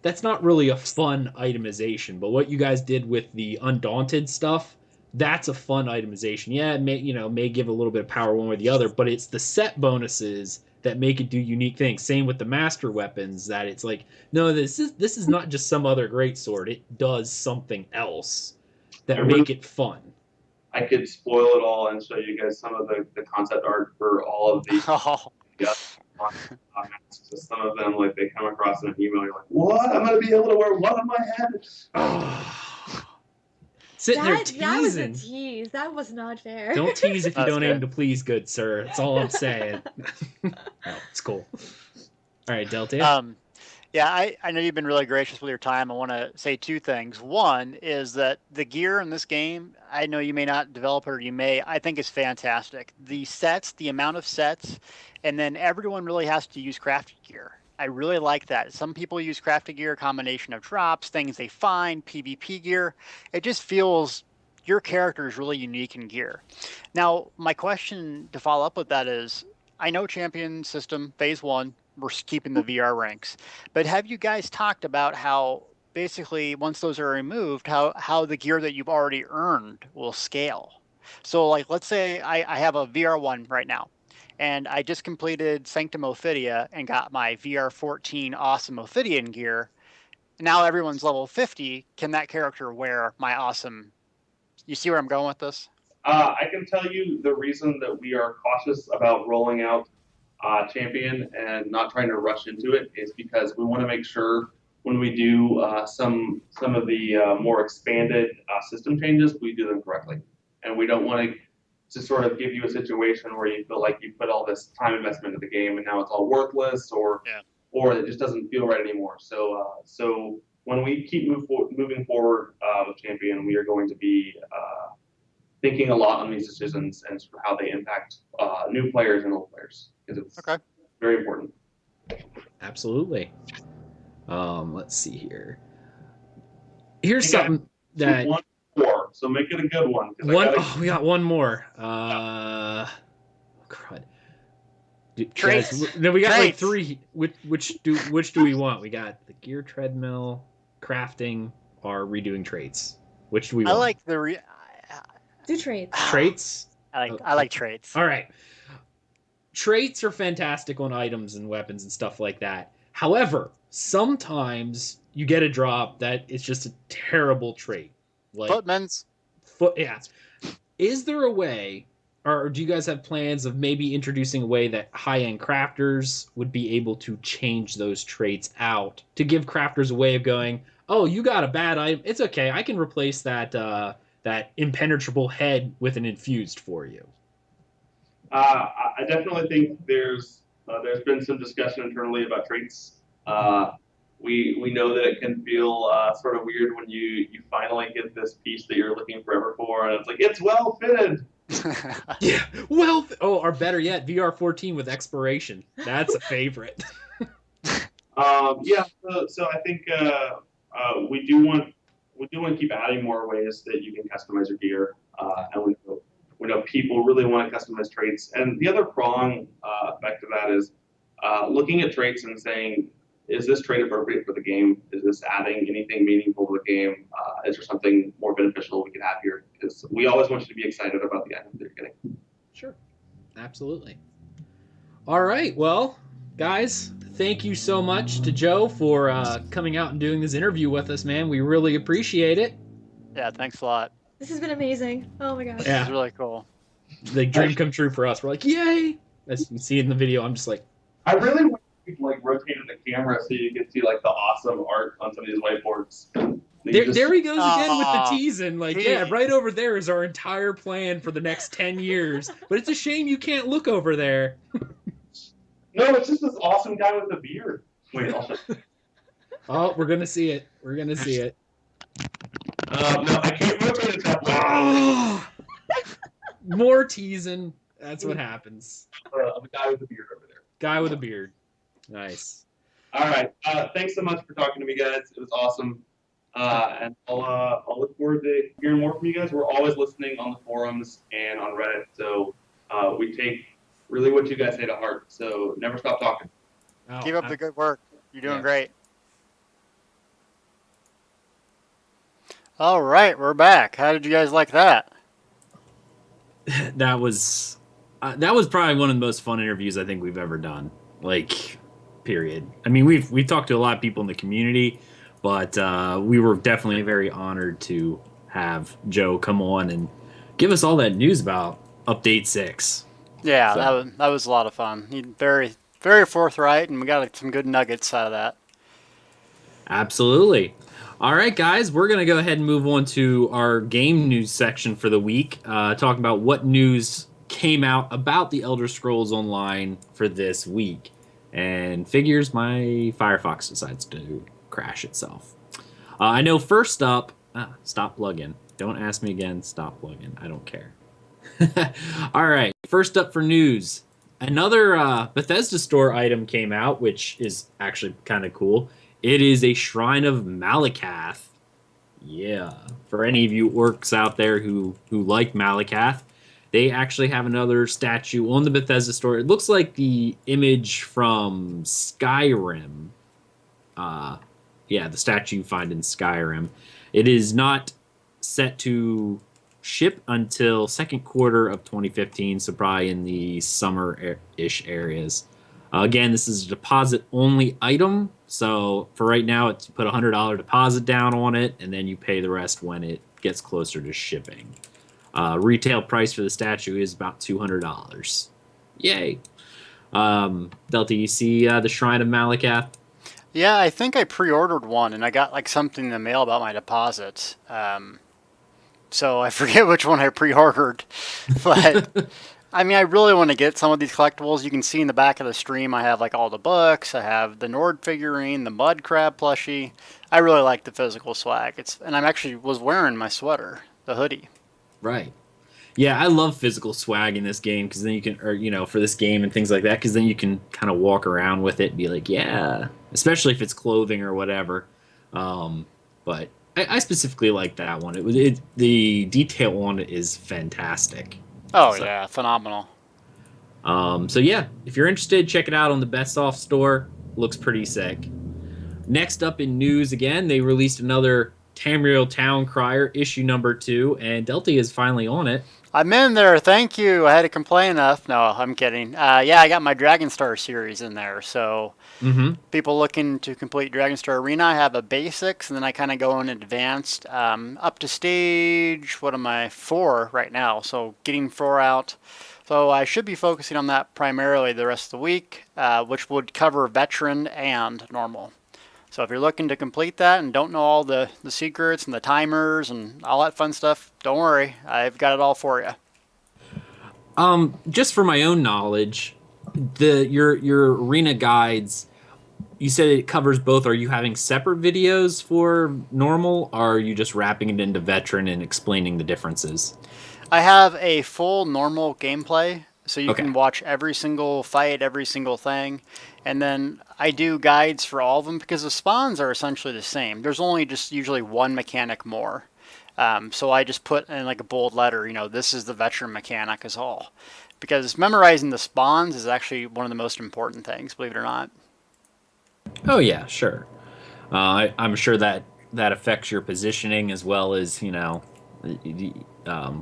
That's not really a fun itemization. But what you guys did with the Undaunted stuff, that's a fun itemization. Yeah, it may give a little bit of power one way or the other, but it's the set bonuses that make it do unique things. Same with the master weapons, that it's like, no, this is not just some other great sword. It does something else that make it fun. I could spoil it all and show you guys some of the concept art for all of these. Some of them, like, they come across in an email, you're like, what? I'm going to be able to wear what on my head? Sitting there teasing. That was a tease. That was not fair. Don't tease if you don't good. aim to please, good sir. That's all I'm saying. No, it's cool. All right, Deltia. Yeah, I know you've been really gracious with your time. I want to say 2 things. One is that the gear in this game, I know you may not develop it, or you may, I think is fantastic. The sets, the amount of sets, and then everyone really has to use crafted gear. I really like that. Some people use crafted gear, a combination of drops, things they find, PvP gear. It just feels your character is really unique in gear. Now, my question to follow up with that is, I know champion system, phase 1, we're keeping the VR ranks. But have you guys talked about how basically once those are removed, how the gear that you've already earned will scale. So like, let's say I have a VR1 right now, and I just completed Sanctum Ophidia and got my VR14 awesome Ophidian gear. Now everyone's level 50. Can that character wear my awesome? You see where I'm going with this? I can tell you the reason that we are cautious about rolling out Champion and not trying to rush into it is because we want to make sure when we do some of the more expanded system changes, we do them correctly, and we don't want to sort of give you a situation where you feel like you put all this time investment into the game and now it's all worthless, or it just doesn't feel right anymore. So when we keep moving forward with Champion, we are going to be thinking a lot on these decisions and sort of how they impact new players and old players, because it's very important. Absolutely. Let's see here. Here's something that 1 more, so make it a good one. We got one more. Crud. No, we got like 3. Which do we want? We got the gear treadmill, crafting, or redoing traits. Which do we want? I like the Do traits. Traits? I like traits. All right. Traits are fantastic on items and weapons and stuff like that. However, sometimes you get a drop that it's just a terrible trait. Like Footmen's. Yeah. Is there a way, or do you guys have plans of maybe introducing a way that high-end crafters would be able to change those traits out to give crafters a way of going, oh, you got a bad item. It's okay. I can replace that that impenetrable head with an infused for you. I definitely think there's been some discussion internally about traits. We know that it can feel sort of weird when you finally get this piece that you're looking forever for, and it's like, it's well fitted. Yeah, or better yet, VR14 with expiration. That's a favorite. So I think we do want to keep adding more ways that you can customize your gear, and we know people really want to customize traits. And the other prong effect of that is looking at traits and saying, is this trait appropriate for the game? Is this adding anything meaningful to the game? Is there something more beneficial we can have here? Because we always want you to be excited about the item that you're getting. Sure. Absolutely. All right. Well, guys, thank you so much to Joe for coming out and doing this interview with us, man. We really appreciate it. Yeah, thanks a lot. This has been amazing. Oh my gosh. Yeah. This is really cool. The dream come true for us. We're like, yay! As you see in the video, I'm just like, I really wish you could like rotate the camera so you could see like the awesome art on some of these whiteboards. There he goes again with the teasing. Like, yeah, right over there is our entire plan for the next 10 years. But it's a shame you can't look over there. No, it's just this awesome guy with a beard. Wait, Oh, we're gonna see it. We're gonna see it. No, I can't rotate it that way. Oh! More teasing. That's what happens. Of a guy with a beard over there. Guy with a beard. Nice. All right. Thanks so much for talking to me, guys. It was awesome. And I'll look forward to hearing more from you guys. We're always listening on the forums and on Reddit, so we take really what you guys say to heart. So never stop talking. Oh, Keep up the good work. You're doing great. All right, we're back. How did you guys like that? That was probably one of the most fun interviews I think we've ever done. Like, period. I mean, we've talked to a lot of people in the community, but we were definitely very honored to have Joe come on and give us all that news about Update 6. Yeah, so. that was a lot of fun. He very, very forthright, and we got some good nuggets out of that. Absolutely. All right, guys, we're going to go ahead and move on to our game news section for the week, talking about what news came out about the Elder Scrolls Online for this week. And figures my Firefox decides to crash itself. I know first up, stop plugin. Don't ask me again, stop plugin. I don't care. All right, first up for news. Another Bethesda Store item came out, which is actually kind of cool. It is a Shrine of Malacath. Yeah. For any of you orcs out there who like Malacath, they actually have another statue on the Bethesda Store. It looks like the image from Skyrim. Yeah, the statue you find in Skyrim. It is not set to ship until second quarter of 2015, so probably in the summer-ish areas. Again, this is a deposit-only item, so for right now, it's put a $100 deposit down on it, and then you pay the rest when it gets closer to shipping. Retail price for the statue is about $200. Yay! Delta, you see the Shrine of Malacath? Yeah, I think I pre-ordered one, and I got like something in the mail about my deposit. So I forget which one I pre-ordered, but I mean, I really want to get some of these collectibles. You can see in the back of the stream, I have like all the books. I have the Nord figurine, the mud crab plushie. I really like the physical swag. And I'm actually was wearing my sweater, the hoodie. Right. Yeah, I love physical swag in this game because then you can, or for this game and things like that, because then you can kind of walk around with it and be like, yeah, especially if it's clothing or whatever. But I specifically like that one. The detail on it is fantastic. Oh yeah, phenomenal. So yeah, if you're interested, check it out on the Best Off store. Looks pretty sick. Next up in news again, they released another Tamriel Town Crier Issue number 2, and Deltia is finally on it. I'm in there, thank you. I had to complain enough. No, I'm kidding. Yeah, I got my Dragonstar series in there. So people looking to complete Dragonstar Arena, I have a basics, and then I kind of go in advanced up to stage, what am I, 4 right now. So getting 4 out. So I should be focusing on that primarily the rest of the week, which would cover veteran and normal. So if you're looking to complete that and don't know all the secrets and the timers and all that fun stuff, don't worry. I've got it all for you. Just for my own knowledge, your arena guides, you said it covers both. Are you having separate videos for normal, or are you just wrapping it into veteran and explaining the differences? I have a full normal gameplay, so you can watch every single fight, every single thing. And then I do guides for all of them because the spawns are essentially the same. There's only just usually one mechanic more. So I just put in like a bold letter, this is the veteran mechanic is all. Because memorizing the spawns is actually one of the most important things, believe it or not. Oh yeah, sure. I'm sure that affects your positioning as well as,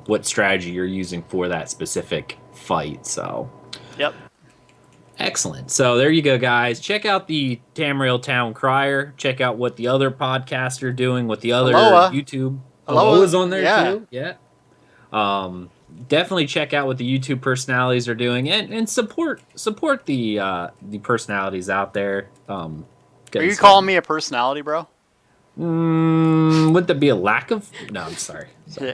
what strategy you're using for that specific fight. So. Yep. Excellent. So there you go, guys. Check out the Tamriel Town Crier. Check out what the other podcasts are doing, what the other YouTube. Aloha's on there too. Yeah. Definitely check out what the YouTube personalities are doing, and support the personalities out there. Are you calling me a personality, bro? Would there be a lack of? No, I'm sorry.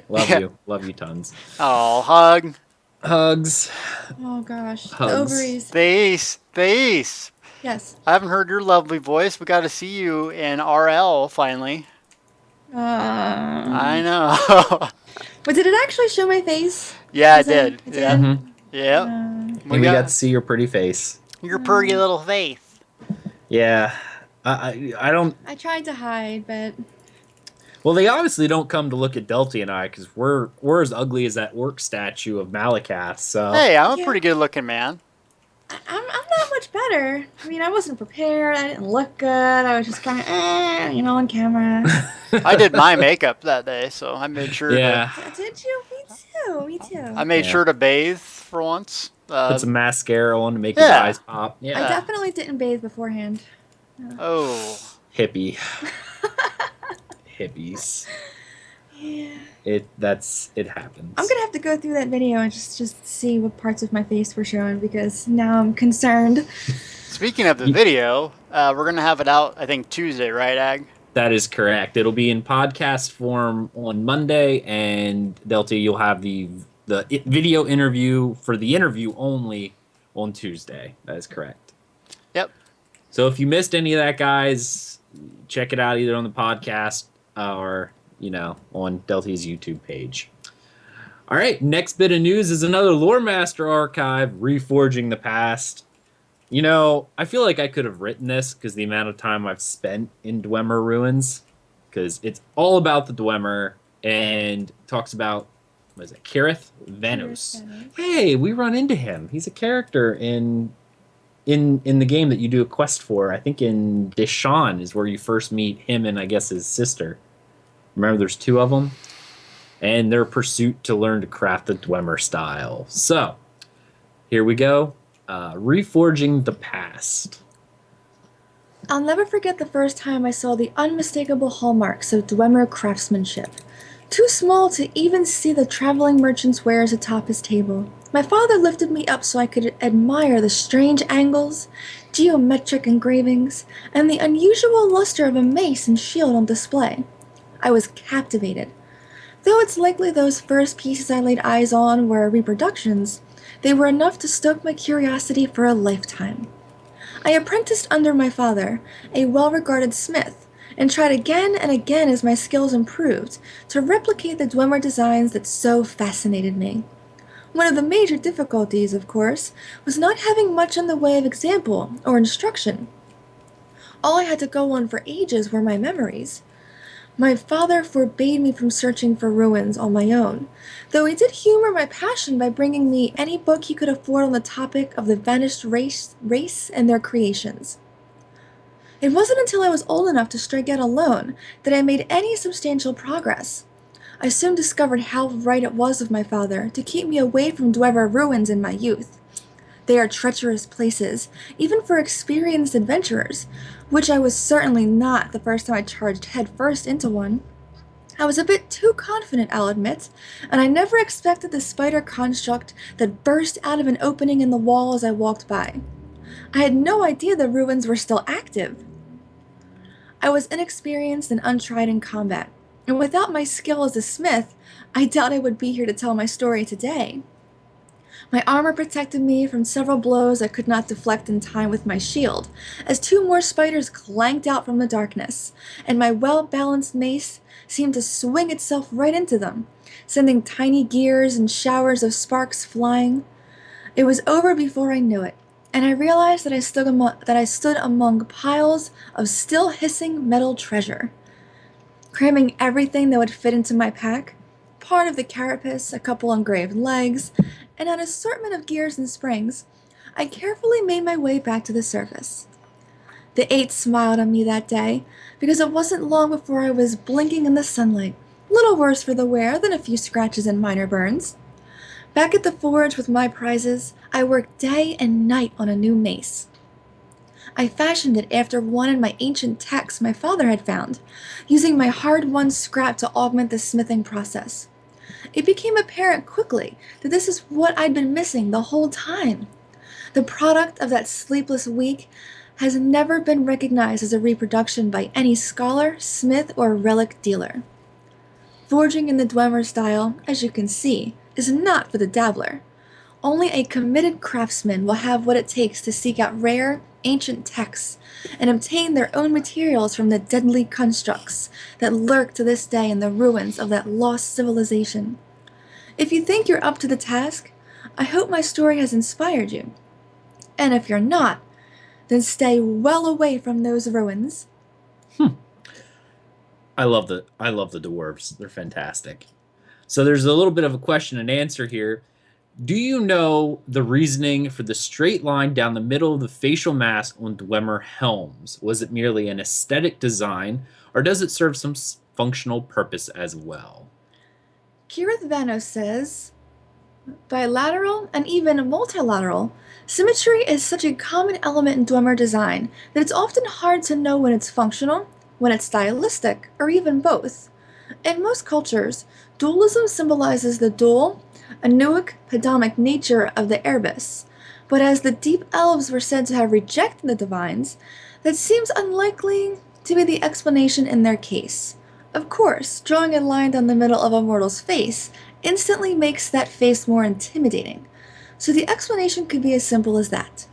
Love you tons. Oh, hugs. Oh gosh, Hugs. The ovaries. Thais. Yes. I haven't heard your lovely voice. We got to see you in RL finally. I know. But did it actually show my face? Yeah, it did. Yeah. Mm-hmm. Yep. And we got to see your pretty face. Your pretty little face. Yeah. I don't. I tried to hide, but. Well, they obviously don't come to look at Deltia and I because we're as ugly as that orc statue of Malacath. So. Hey, I'm a pretty good looking man. I'm not much better. I mean, I wasn't prepared. I didn't look good. I was just kind of, on camera. I did my makeup that day, so I made sure. Yeah. Did you? Me too. I made sure to bathe for once. Put some mascara on to make his eyes pop. Yeah. I definitely didn't bathe beforehand. Oh. Hippie. Hippies. Yeah. It happens. I'm gonna have to go through that video and just see what parts of my face were showing because now I'm concerned. Speaking of the video, we're gonna have it out I think Tuesday, right, Ag? That is correct. It'll be in podcast form on Monday, and Delta, you'll have the video interview for the interview only on Tuesday. That is correct. Yep. So if you missed any of that, guys, check it out either on the podcast or on Delta's YouTube page. All right, next bit of news is another Loremaster archive, Reforging the Past. I feel like I could have written this because the amount of time I've spent in Dwemer Ruins, because it's all about the Dwemer and talks about, what is it, Kirith Venos. Hey, we run into him. He's a character in in the game that you do a quest for. I think in Deshawn is where you first meet him and I guess his sister. Remember, there's two of them, and their pursuit to learn to craft the Dwemer style. So here we go. Reforging the Past. I'll never forget the first time I saw the unmistakable hallmarks of Dwemer craftsmanship. Too small to even see the traveling merchant's wares atop his table, my father lifted me up so I could admire the strange angles, geometric engravings, and the unusual luster of a mace and shield on display. I was captivated. Though it's likely those first pieces I laid eyes on were reproductions, they were enough to stoke my curiosity for a lifetime. I apprenticed under my father, a well-regarded smith, and tried again and again as my skills improved to replicate the Dwemer designs that so fascinated me. One of the major difficulties, of course, was not having much in the way of example or instruction. All I had to go on for ages were my memories. My father forbade me from searching for ruins on my own, though he did humor my passion by bringing me any book he could afford on the topic of the vanished race and their creations. It wasn't until I was old enough to strike out alone that I made any substantial progress. I soon discovered how right it was of my father to keep me away from Dwemer ruins in my youth. They are treacherous places, even for experienced adventurers, which I was certainly not the first time I charged headfirst into one. I was a bit too confident, I'll admit, and I never expected the spider construct that burst out of an opening in the wall as I walked by. I had no idea the ruins were still active. I was inexperienced and untried in combat, and without my skill as a smith, I doubt I would be here to tell my story today. My armor protected me from several blows I could not deflect in time with my shield, as two more spiders clanked out from the darkness, and my well-balanced mace seemed to swing itself right into them, sending tiny gears and showers of sparks flying. It was over before I knew it, and I realized that I stood among piles of still hissing metal treasure. Cramming everything that would fit into my pack, part of the carapace, a couple engraved legs, and an assortment of gears and springs, I carefully made my way back to the surface. The eight smiled on me that day, because it wasn't long before I was blinking in the sunlight, little worse for the wear than a few scratches and minor burns. Back at the forge with my prizes, I worked day and night on a new mace. I fashioned it after one in my ancient text my father had found, using my hard-won scrap to augment the smithing process. It became apparent quickly that this is what I'd been missing the whole time. The product of that sleepless week has never been recognized as a reproduction by any scholar, smith, or relic dealer. Forging in the Dwemer style, as you can see, is not for the dabbler. Only a committed craftsman will have what it takes to seek out rare, ancient texts and obtain their own materials from the deadly constructs that lurk to this day in the ruins of that lost civilization. If you think you're up to the task, I hope my story has inspired you. And if you're not, then stay well away from those ruins. I love the dwarves. They're fantastic. So there's a little bit of a question and answer here. Do you know the reasoning for the straight line down the middle of the facial mask on Dwemer helms? Was it merely an aesthetic design, or does it serve some functional purpose as well? Kirith Vanos says, bilateral and even multilateral, symmetry is such a common element in Dwemer design that it's often hard to know when it's functional, when it's stylistic, or even both. In most cultures, dualism symbolizes the dual, anuic, pedomic nature of the Erebus, but as the deep elves were said to have rejected the divines, that seems unlikely to be the explanation in their case. Of course, drawing a line down the middle of a mortal's face instantly makes that face more intimidating, so the explanation could be as simple as that.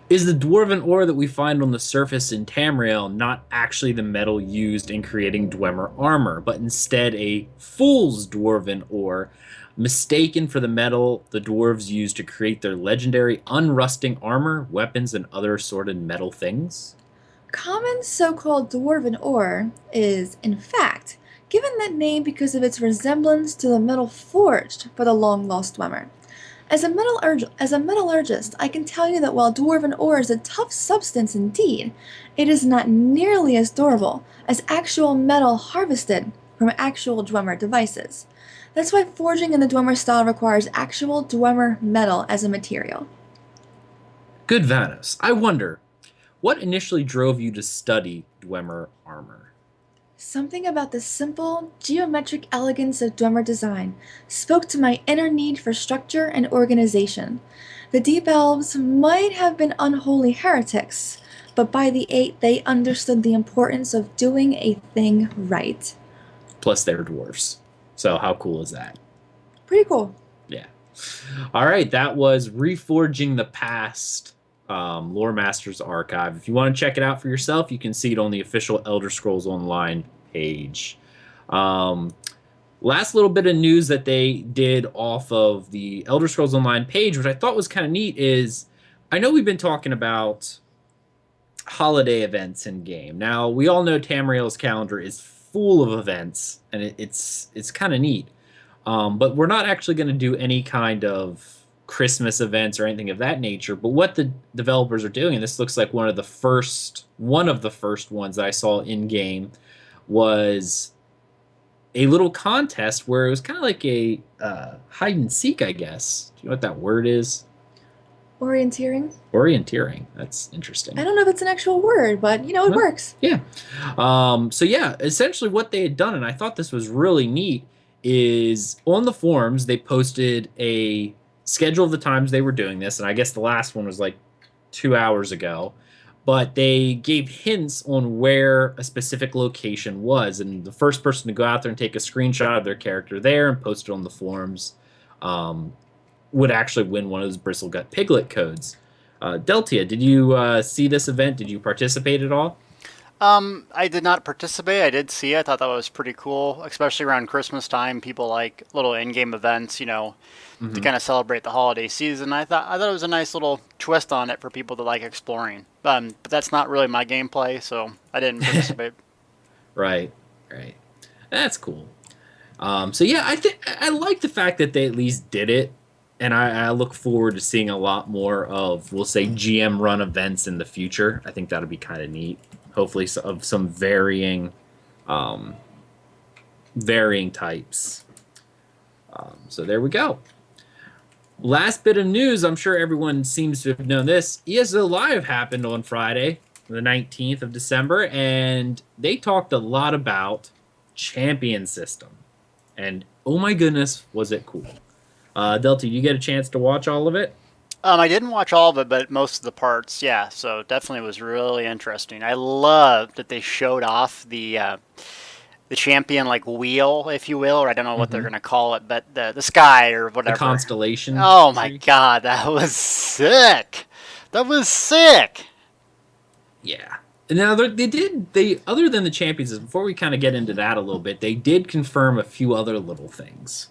Is the dwarven ore that we find on the surface in Tamriel not actually the metal used in creating Dwemer armor, but instead a fool's dwarven ore, mistaken for the metal the dwarves used to create their legendary unrusting armor, weapons, and other assorted metal things? Common so-called dwarven ore is, in fact, given that name because of its resemblance to the metal forged for the long-lost Dwemer. As a metallurgist, I can tell you that while dwarven ore is a tough substance indeed, it is not nearly as durable as actual metal harvested from actual Dwemer devices. That's why forging in the Dwemer style requires actual Dwemer metal as a material. Good Vanos. I wonder, what initially drove you to study Dwemer armor? Something about the simple, geometric elegance of Dwemer design spoke to my inner need for structure and organization. The Deep Elves might have been unholy heretics, but by the Eight they understood the importance of doing a thing right. Plus, they're dwarves. So how cool is that? Pretty cool. Yeah. All right, that was Reforging the Past, Loremaster's archive. If you want to check it out for yourself, you can see it on the official Elder Scrolls Online page. Last little bit of news that they did off of the Elder Scrolls Online page, which I thought was kind of neat, is I know we've been talking about holiday events in game. Now, we all know Tamriel's calendar is full of events, and it's kind of neat. But we're not actually going to do any kind of Christmas events or anything of that nature. But what the developers are doing, and this looks like one of the first ones that I saw in game, was a little contest where it was kind of like a hide and seek, I guess. Do you know what that word is? Orienteering? Orienteering. That's interesting. I don't know if it's an actual word, but it works. Yeah. So yeah, essentially what they had done, and I thought this was really neat, is on the forums they posted a schedule of the times they were doing this, and I guess the last one was like 2 hours ago, but they gave hints on where a specific location was, and the first person to go out there and take a screenshot of their character there and post it on the forums would actually win one of those Bristlegut Piglet codes. Deltia, did you see this event? Did you participate at all? I did not participate. I did see it. I thought that was pretty cool, especially around Christmas time. People like little in-game events, to kind of celebrate the holiday season. I thought it was a nice little twist on it for people that like exploring. But that's not really my gameplay, so I didn't participate. Right. That's cool. So yeah, I like the fact that they at least did it, and I look forward to seeing a lot more of, we'll say, GM run events in the future. I think that'll be kind of neat. Hopefully of some varying types. So there we go. Last bit of news, I'm sure everyone seems to have known this. ESO Live happened on Friday, the 19th of December, and they talked a lot about champion system. And oh my goodness, was it cool. Delta, did you get a chance to watch all of it? I didn't watch all of it, but most of the parts, yeah. So definitely was really interesting. I love that they showed off the champion wheel, if you will, or I don't know what they're gonna call it, but the sky or whatever. The constellation. Oh my god, that was sick. Yeah. Now they other than the champions, before we kind of get into that a little bit, they did confirm a few other little things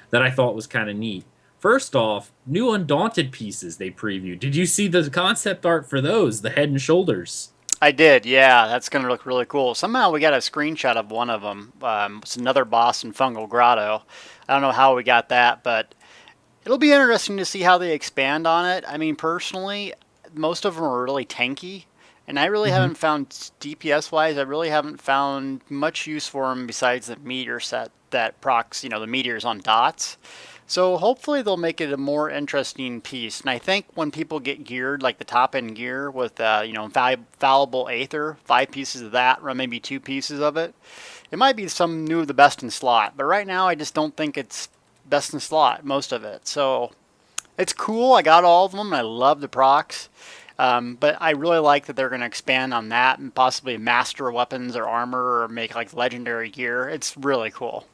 that I thought was kind of neat. First off, new Undaunted pieces they previewed. Did you see the concept art for those, the head and shoulders? I did, yeah. That's going to look really cool. Somehow we got a screenshot of one of them. It's another boss in Fungal Grotto. I don't know how we got that, but it'll be interesting to see how they expand on it. I mean, personally, most of them are really tanky, and I really haven't found, DPS-wise, I really haven't found much use for them besides the meteor set that procs, the meteors on dots. So hopefully they'll make it a more interesting piece. And I think when people get geared, like the top-end gear with, Fallible Aether, 5 pieces of that, or maybe 2 pieces of it, it might be some new of the best in slot. But right now I just don't think it's best in slot, most of it. So it's cool. I got all of them, and I love the procs. But I really like that they're going to expand on that and possibly master weapons or armor or make legendary gear. It's really cool.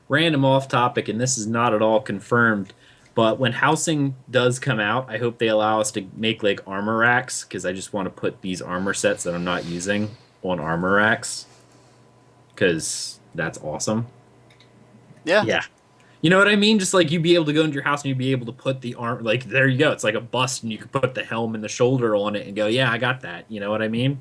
Random off topic, and this is not at all confirmed, but when housing does come out, I hope they allow us to make armor racks, because I just want to put these armor sets that I'm not using on armor racks, because that's awesome. Yeah. You know what I mean? Just you'd be able to go into your house and you'd be able to put the arm, there you go. It's like a bust, and you could put the helm and the shoulder on it and go, yeah, I got that. You know what I mean?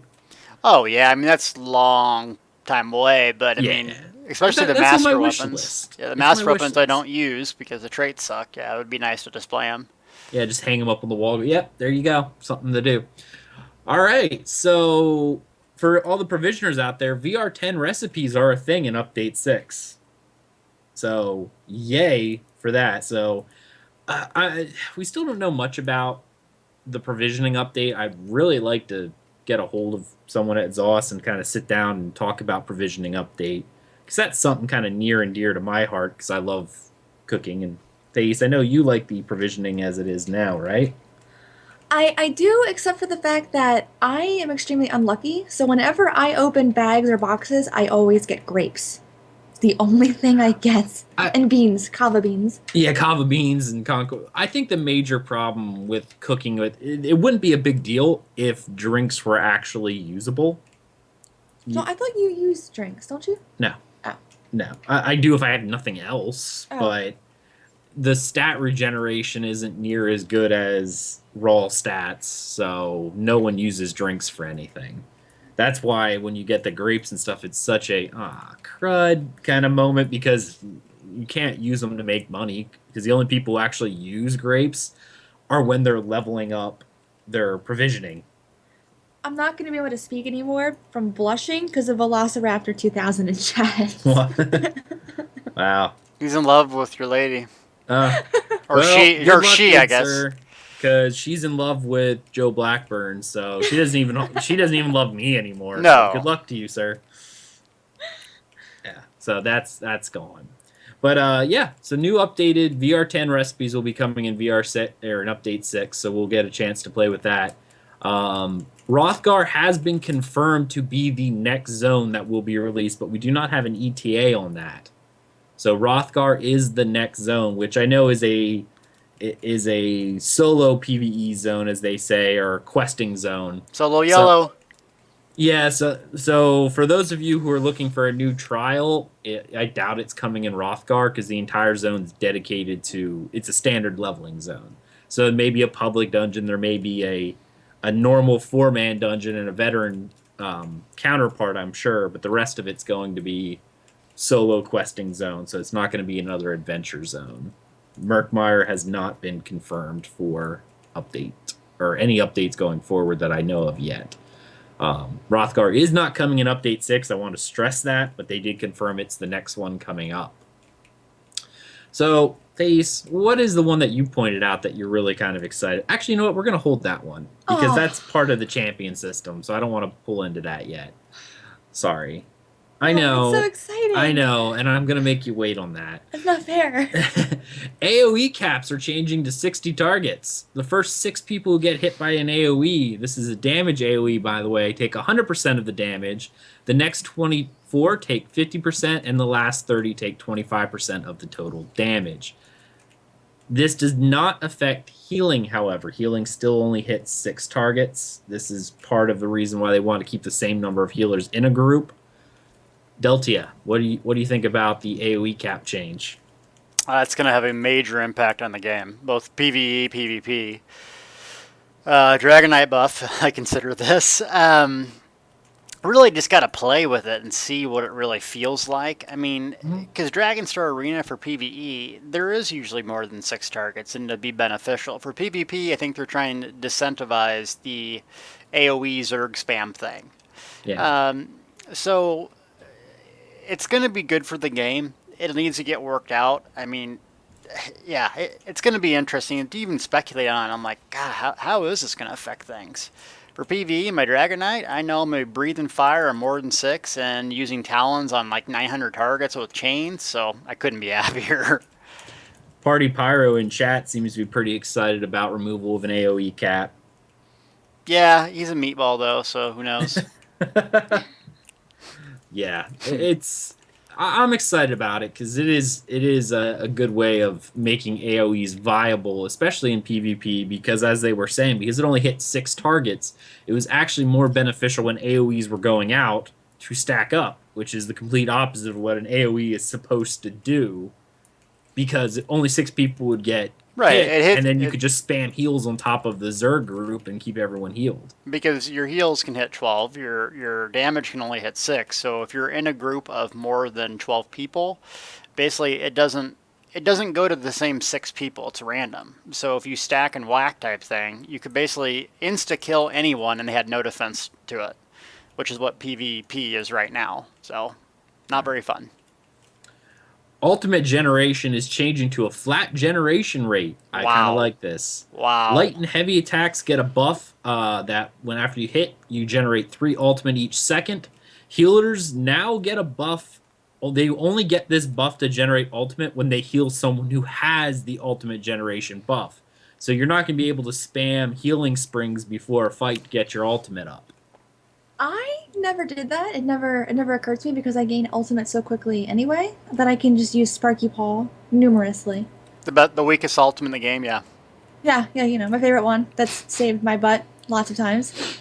Oh, yeah. I mean, that's long time away, but I mean, Especially the That's on my master wish weapons. list. Yeah, the It's on my master wish weapons I list. don't use because the traits suck. Yeah, it would be nice to display them. Yeah, just hang them up on the wall. Yep, there you go. Something to do. All right, so for all the provisioners out there, VR10 recipes are a thing in Update 6. So, yay for that. So, we still don't know much about the provisioning update. I'd really like to get a hold of someone at ZOS and kind of sit down and talk about provisioning update, because that's something kind of near and dear to my heart, because I love cooking. And Thais, I know you like the provisioning as it is now, right? I do, except for the fact that I am extremely unlucky, so whenever I open bags or boxes, I always get grapes. It's the only thing I get. And beans, kava beans. Yeah, kava beans and conco. I think the major problem with cooking it wouldn't be a big deal if drinks were actually usable. No, I thought you use drinks, don't you? No. Oh. No. I do if I had nothing else, Oh. but the stat regeneration isn't near as good as raw stats, so no one uses drinks for anything. That's why when you get the grapes and stuff, it's such a crud kind of moment, because you can't use them to make money, because the only people who actually use grapes are when they're leveling up their provisioning. I'm not going to be able to speak anymore from blushing because of Velociraptor 2000 in chat. Wow. He's in love with your lady. Or She, I guess. Because she's in love with Joe Blackburn, so she doesn't even love me anymore. No. So good luck to you, sir. Yeah. So that's gone. But yeah, so new updated VR10 recipes will be coming in VR set or in Update 6, so we'll get a chance to play with that. Hrothgar has been confirmed to be the next zone that will be released, but we do not have an ETA on that. So Hrothgar is the next zone, which I know is a solo PvE zone, as they say, or questing zone. Solo yellow. Yeah, so for those of you who are looking for a new trial, I doubt it's coming in Hrothgar, because the entire zone is dedicated to, it's a standard leveling zone. So it may be a public dungeon, there may be a normal 4-man dungeon and a veteran counterpart, I'm sure, but the rest of it's going to be solo questing zone, so it's not going to be another adventure zone. Murkmire has not been confirmed for update, or any updates going forward that I know of yet. Hrothgar is not coming in Update 6, I want to stress that, but they did confirm it's the next one coming up. So, Thais, what is the one that you pointed out that you're really kind of excited? Actually, you know what? We're going to hold that one, because that's part of the champion system, so I don't want to pull into that yet. Sorry. I know. It's so exciting. I know, and I'm going to make you wait on that. That's not fair. AoE caps are changing to 60 targets. The first 6 people who get hit by an AoE, this is a damage AoE, by the way, take 100% of the damage. The next 24 take 50%, and the last 30 take 25% of the total damage. This does not affect healing, however. Healing still only hits 6 targets. This is part of the reason why they want to keep the same number of healers in a group. Deltia, what do you think about the AoE cap change? It's going to have a major impact on the game, both PvE, PvP. Dragon Knight buff, I consider this. Really just got to play with it and see what it really feels like. I mean, because Dragon Star Arena for PvE, there is usually more than 6 targets, and it'd be beneficial. For PvP, I think they're trying to disincentivize the AoE Zerg spam thing. Yeah. So it's going to be good for the game. It needs to get worked out. I mean, yeah, it's going to be interesting to even speculate on. I'm like, God, how is this going to affect things? For PvE, my Dragon Knight, I know I'm going to be breathing fire on more than 6 and using talons on like 900 targets with chains, so I couldn't be happier. Party Pyro in chat seems to be pretty excited about removal of an AoE cap. Yeah, he's a meatball though, so who knows? Yeah, I'm excited about it, because it is a good way of making AoEs viable, especially in PvP, because as they were saying, because it only hit 6 targets, it was actually more beneficial when AoEs were going out to stack up, which is the complete opposite of what an AoE is supposed to do, because only 6 people would get Right, and then you could just spam heals on top of the Zerg group and keep everyone healed. Because your heals can hit 12, your damage can only hit 6. So if you're in a group of more than 12 people, basically it doesn't go to the same 6 people. It's random. So if you stack and whack type thing, you could basically insta kill anyone and they had no defense to it, which is what PvP is right now. So not very fun. Ultimate generation is changing to a flat generation rate. I kind of like this. Wow. Light and heavy attacks get a buff that when after you hit, you generate 3 ultimate each second. Healers now get a buff. They only get this buff to generate ultimate when they heal someone who has the ultimate generation buff. So you're not going to be able to spam healing springs before a fight to get your ultimate up. I never did that. It never occurred to me because I gain ultimate so quickly anyway that I can just use Sparky Paw numerously. The weakest ultimate in the game, yeah. Yeah, you know, my favorite one. That's saved my butt lots of times.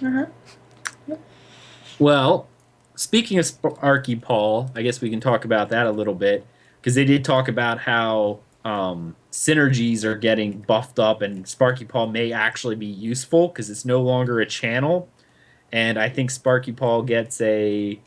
Well, speaking of Sparky Paw, I guess we can talk about that a little bit because they did talk about how synergies are getting buffed up and Sparky Paw may actually be useful because it's no longer a channel. And I think Sparky Paw gets it's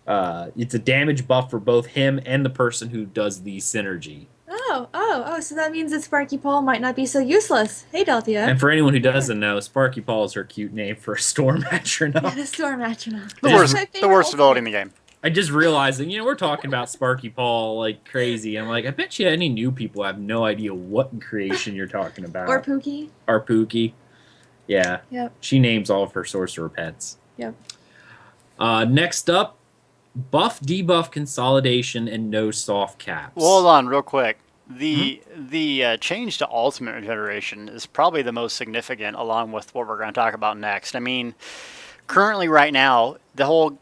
a damage buff for both him and the person who does the synergy. Oh, so that means that Sparky Paw might not be so useless. Hey, Deltia. And for anyone who doesn't know, Sparky Paw is her cute name for a storm metronome. Yeah, the Storm Metronome. The worst ability in the game. I just realized that, we're talking about Sparky Paw like crazy. I'm like, I bet you any new people have no idea what creation you're talking about. Or Pookie. Or Pookie. Yeah. Yep. She names all of her sorcerer pets. Yep. Next up, buff, debuff, consolidation, and no soft caps. Well, hold on, real quick. The change to ultimate generation is probably the most significant, along with what we're going to talk about next. I mean, currently, right now, the whole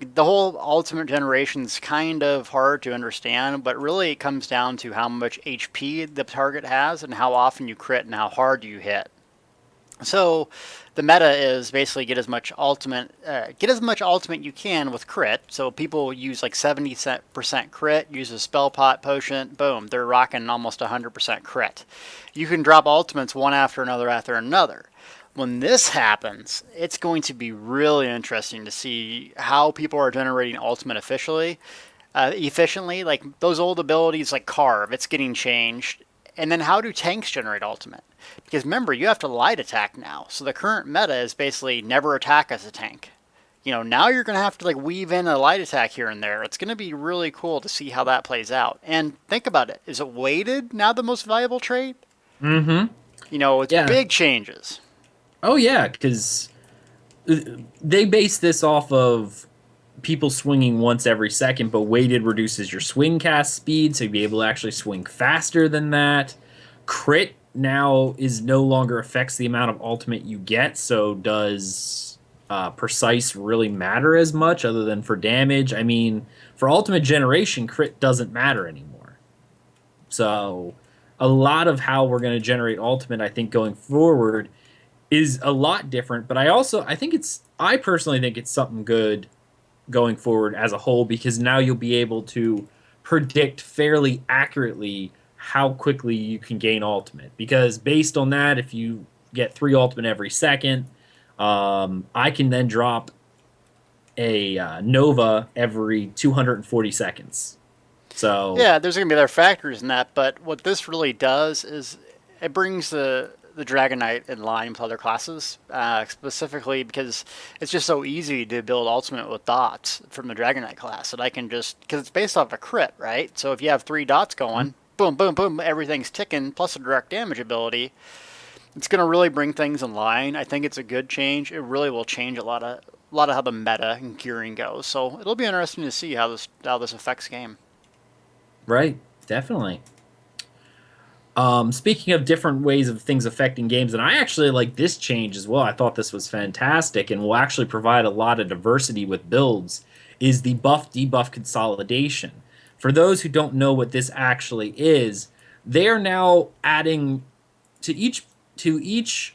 ultimate generation is kind of hard to understand, but really it comes down to how much HP the target has and how often you crit and how hard you hit. So the meta is basically get as much ultimate you can with crit. So people use like 70% crit, use a spell pot potion, boom, they're rocking almost 100% crit. You can drop ultimates one after another. When this happens, it's going to be really interesting to see how people are generating ultimate efficiently. Like those old abilities like Carve, it's getting changed. And then how do tanks generate ultimate? Because remember, you have to light attack now. So the current meta is basically never attack as a tank. Now you're going to have to like weave in a light attack here and there. It's going to be really cool to see how that plays out. And think about it. Is it weighted now the most valuable trait? Mm-hmm. It's big changes. Oh, yeah, because they base this off of people swinging once every second, but weighted reduces your swing cast speed, so you'll be able to actually swing faster than that. Crit now is no longer affects the amount of ultimate you get, so does precise really matter as much other than for damage? I mean, for ultimate generation, crit doesn't matter anymore. So a lot of how we're going to generate ultimate, I think, going forward is a lot different, but I personally think it's something good going forward as a whole, because now you'll be able to predict fairly accurately how quickly you can gain ultimate. Because based on that, if you get 3 ultimate every second, I can then drop a Nova every 240 seconds. So yeah, there's going to be other factors in that, but what this really does is it brings the Dragon Knight in line with other classes, specifically because it's just so easy to build ultimate with dots from the Dragon Knight class that I can just, because it's based off a crit, right? So if you have 3 dots going, boom, boom, boom, everything's ticking, plus a direct damage ability, it's going to really bring things in line. I think it's a good change. It really will change a lot of how the meta and gearing goes. So it'll be interesting to see how this affects game. Right, definitely. Speaking of different ways of things affecting games, and I actually like this change as well. I thought this was fantastic and will actually provide a lot of diversity with builds, is the buff debuff consolidation. For those who don't know what this actually is, they are now adding to each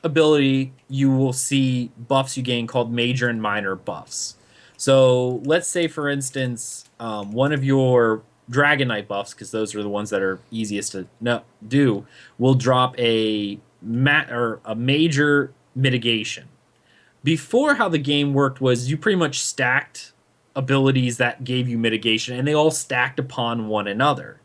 ability, you will see buffs you gain called major and minor buffs. So let's say, for instance, one of your Dragon Knight buffs, because those are the ones that are easiest to do, will drop a major mitigation. Before, how the game worked was you pretty much stacked abilities that gave you mitigation, and they all stacked upon one another.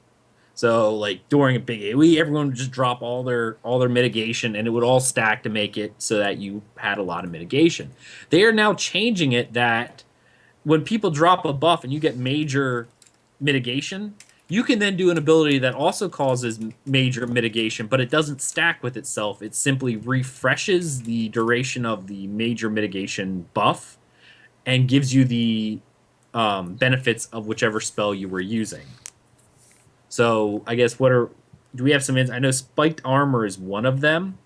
So, like, during a big AoE, everyone would just drop all their mitigation, and it would all stack to make it so that you had a lot of mitigation. They are now changing it that when people drop a buff and you get major mitigation, you can then do an ability that also causes major mitigation, but it doesn't stack with itself. It simply refreshes the duration of the major mitigation buff and gives you the benefits of whichever spell you were using. So I guess do we have some? I know spiked armor is one of them.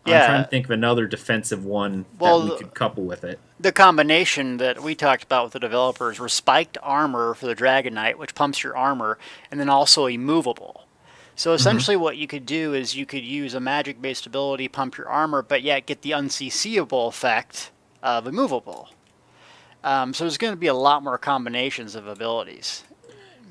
Yeah. I'm trying to think of another defensive one that we could couple with it. The combination that we talked about with the developers were spiked armor for the Dragon Knight, which pumps your armor, and then also immovable. So essentially what you could do is you could use a magic-based ability, pump your armor, but yet get the unCCable effect of immovable. So there's going to be a lot more combinations of abilities.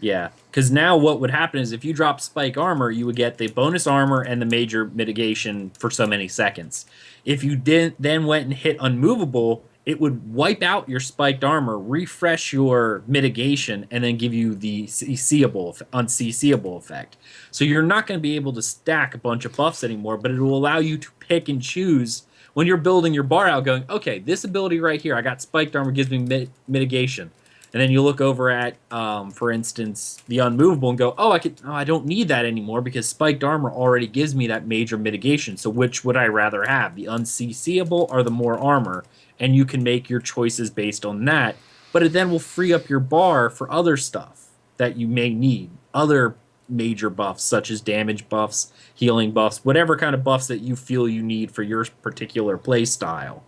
Yeah, because now what would happen is if you drop spike armor, you would get the bonus armor and the major mitigation for so many seconds. If you then went and hit unmovable, it would wipe out your spiked armor, refresh your mitigation, and then give you the unCCable effect. So you're not going to be able to stack a bunch of buffs anymore, but it will allow you to pick and choose when you're building your bar out, going, okay, this ability right here, I got spiked armor, gives me mitigation. And then you look over at, for instance, the unmovable and go, I don't need that anymore because spiked armor already gives me that major mitigation. So which would I rather have, the unCCable or the more armor? And you can make your choices based on that. But it then will free up your bar for other stuff that you may need, other major buffs such as damage buffs, healing buffs, whatever kind of buffs that you feel you need for your particular play style.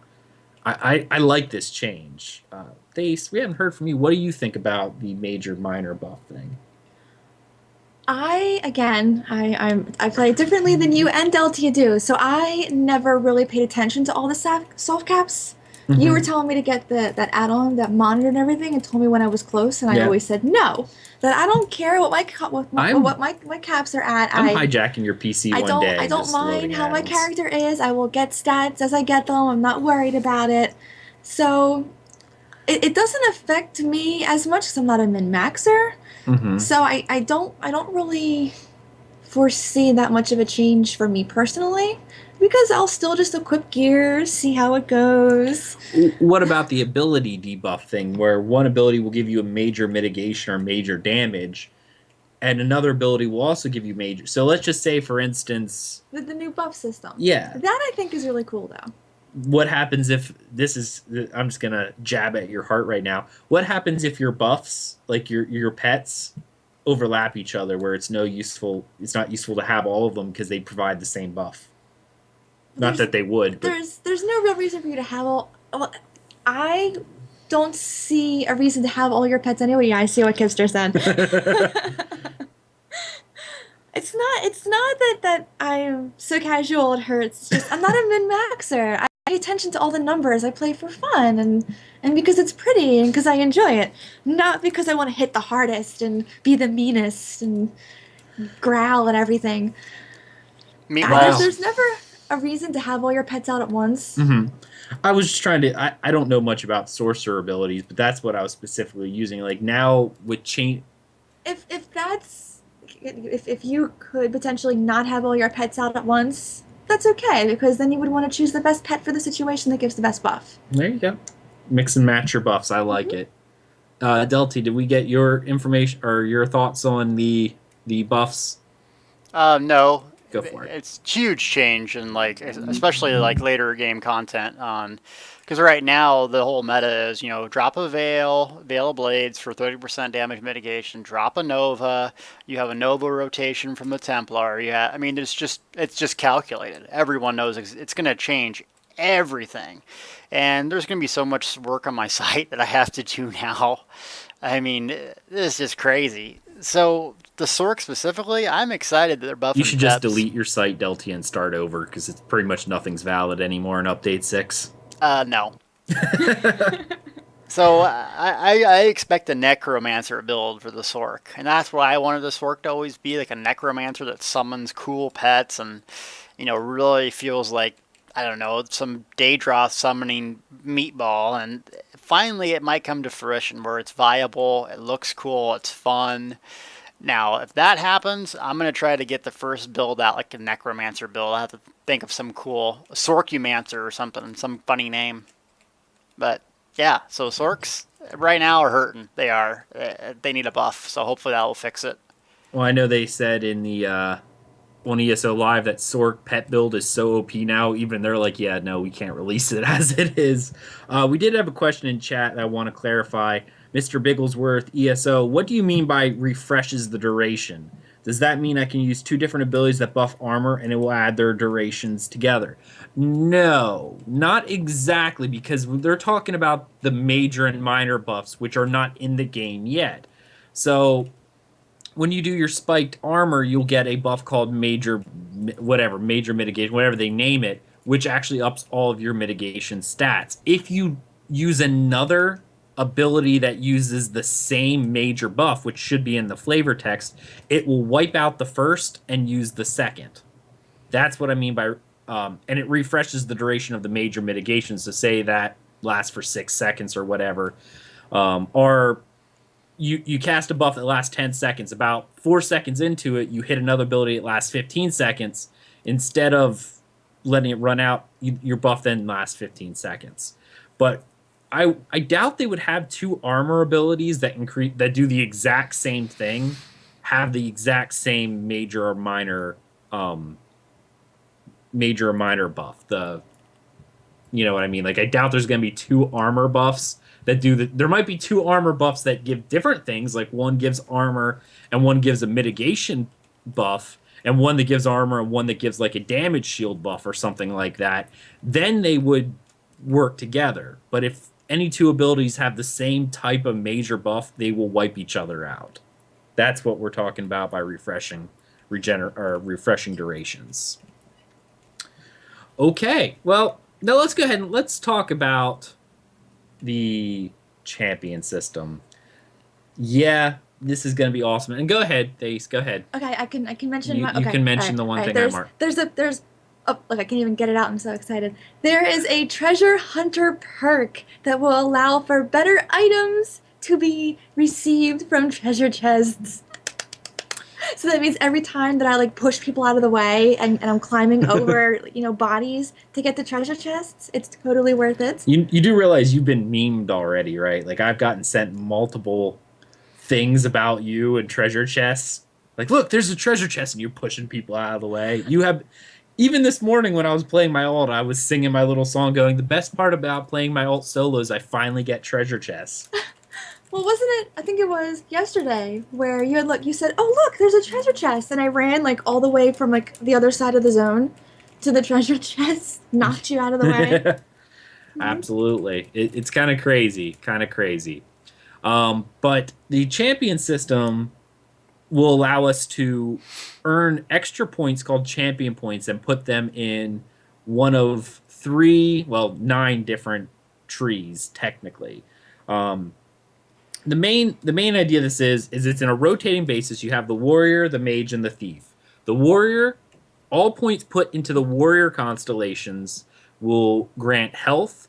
I like this change. Thais, we haven't heard from you. What do you think about the major minor buff thing? I play differently than you and Deltia do, so I never really paid attention to all the soft caps. Mm-hmm. You were telling me to get that add-on, that monitor and everything, and told me when I was close, and I always said no. That I don't care what my caps are at. I'm hijacking your PC one day. I don't mind how my character is. I will get stats as I get them. I'm not worried about it. So it doesn't affect me as much because I'm not a min-maxer. Mm-hmm. So I don't really foresee that much of a change for me personally, because I'll still just equip gear, see how it goes. What about the ability debuff thing, where one ability will give you a major mitigation or major damage, and another ability will also give you major? So let's just say, for instance, The new buff system. Yeah. That I think is really cool, though. What happens if I'm just going to jab at your heart right now. What happens if your buffs, like your pets, overlap each other, where it's not useful to have all of them because they provide the same buff? Not that they would. But there's no real reason for you to have all. Well, I don't see a reason to have all your pets anyway. Yeah, I see what Kipster said. It's not that I'm so casual it hurts. It's just I'm not a min-maxer. I pay attention to all the numbers. I play for fun and because it's pretty and because I enjoy it. Not because I want to hit the hardest and be the meanest and growl and everything. There's never a reason to have all your pets out at once. Mm-hmm. I was just trying to. I don't know much about sorcerer abilities, but that's what I was specifically using. Like now with chain. If you could potentially not have all your pets out at once, that's okay, because then you would want to choose the best pet for the situation that gives the best buff. There you go. Mix and match your buffs. I like it. Delty, did we get your information or your thoughts on the buffs? No. Go for it. It's huge change in especially later game content because right now the whole meta is drop a veil of blades for 30% damage mitigation, drop a nova, you have a nova rotation from the Templar. It's just calculated. Everyone knows it's going to change everything, and there's going to be so much work on my site that I have to do now. This is just crazy. So the Sork specifically, I'm excited that they're buffing. You should just delete your site, Deltia, and start over, because it's pretty much nothing's valid anymore in Update 6. No. So I expect a necromancer build for the Sork, and that's what I wanted the Sork to always be, like a necromancer that summons cool pets and really feels like, I don't know, some Daedroth summoning meatball, and finally it might come to fruition where it's viable, it looks cool, it's fun. Now, if that happens, I'm going to try to get the first build out like a necromancer build. I have to think of some cool Sorkumancer or something, some funny name. But yeah, so Sorks right now are hurting. They are. They need a buff, so hopefully that will fix it. Well, I know they said in the on ESO Live that Sork pet build is so OP now. Even they're like, yeah, no, we can't release it as it is. We did have a question in chat that I want to clarify. Mr. Bigglesworth, ESO, what do you mean by refreshes the duration? Does that mean I can use two different abilities that buff armor and it will add their durations together? No, not exactly, because they're talking about the major and minor buffs, which are not in the game yet. So when you do your spiked armor, you'll get a buff called major mitigation, whatever they name it, which actually ups all of your mitigation stats. If you use another ability that uses the same major buff, which should be in the flavor text, it will wipe out the first and use the second. That's what I mean by, and it refreshes the duration of the major mitigations to say that lasts for 6 seconds or whatever. Or you cast a buff that lasts 10 seconds. About 4 seconds into it, you hit another ability that lasts 15 seconds. Instead of letting it run out, your buff then lasts 15 seconds. But I doubt they would have two armor abilities that do the exact same thing, have the exact same major or minor buff. You know what I mean? Like, I doubt there's going to be two armor buffs that do there might be two armor buffs that give different things, like one gives armor and one gives a mitigation buff, and one that gives armor and one that gives like a damage shield buff or something like that. Then they would work together. But if any two abilities have the same type of major buff, they will wipe each other out. That's what we're talking about by refreshing durations. Okay, well, now let's go ahead and let's talk about the champion system. Yeah, this is going to be awesome. And go ahead, Thais, go ahead. Okay, I can mention You okay, can mention the one thing I marked. Oh, look, I can't even get it out. I'm so excited. There is a treasure hunter perk that will allow for better items to be received from treasure chests. So that means every time that I like push people out of the way and I'm climbing over, bodies to get the treasure chests, it's totally worth it. You do realize you've been memed already, right? Like, I've gotten sent multiple things about you and treasure chests. Like, look, there's a treasure chest, and you're pushing people out of the way. You have... Even this morning when I was playing my ult, I was singing my little song going, the best part about playing my ult solo is I finally get treasure chests. Well, wasn't it, I think it was yesterday, where you said, oh, look, there's a treasure chest, and I ran, like, all the way from, like, the other side of the zone to the treasure chest, knocked you out of the way. Absolutely. It's kind of crazy, but the champion system will allow us to earn extra points called champion points and put them in one of 9 different trees, technically. The main idea of this is it's in a rotating basis. You have the warrior, the mage, and the thief. The warrior, all points put into the warrior constellations will grant health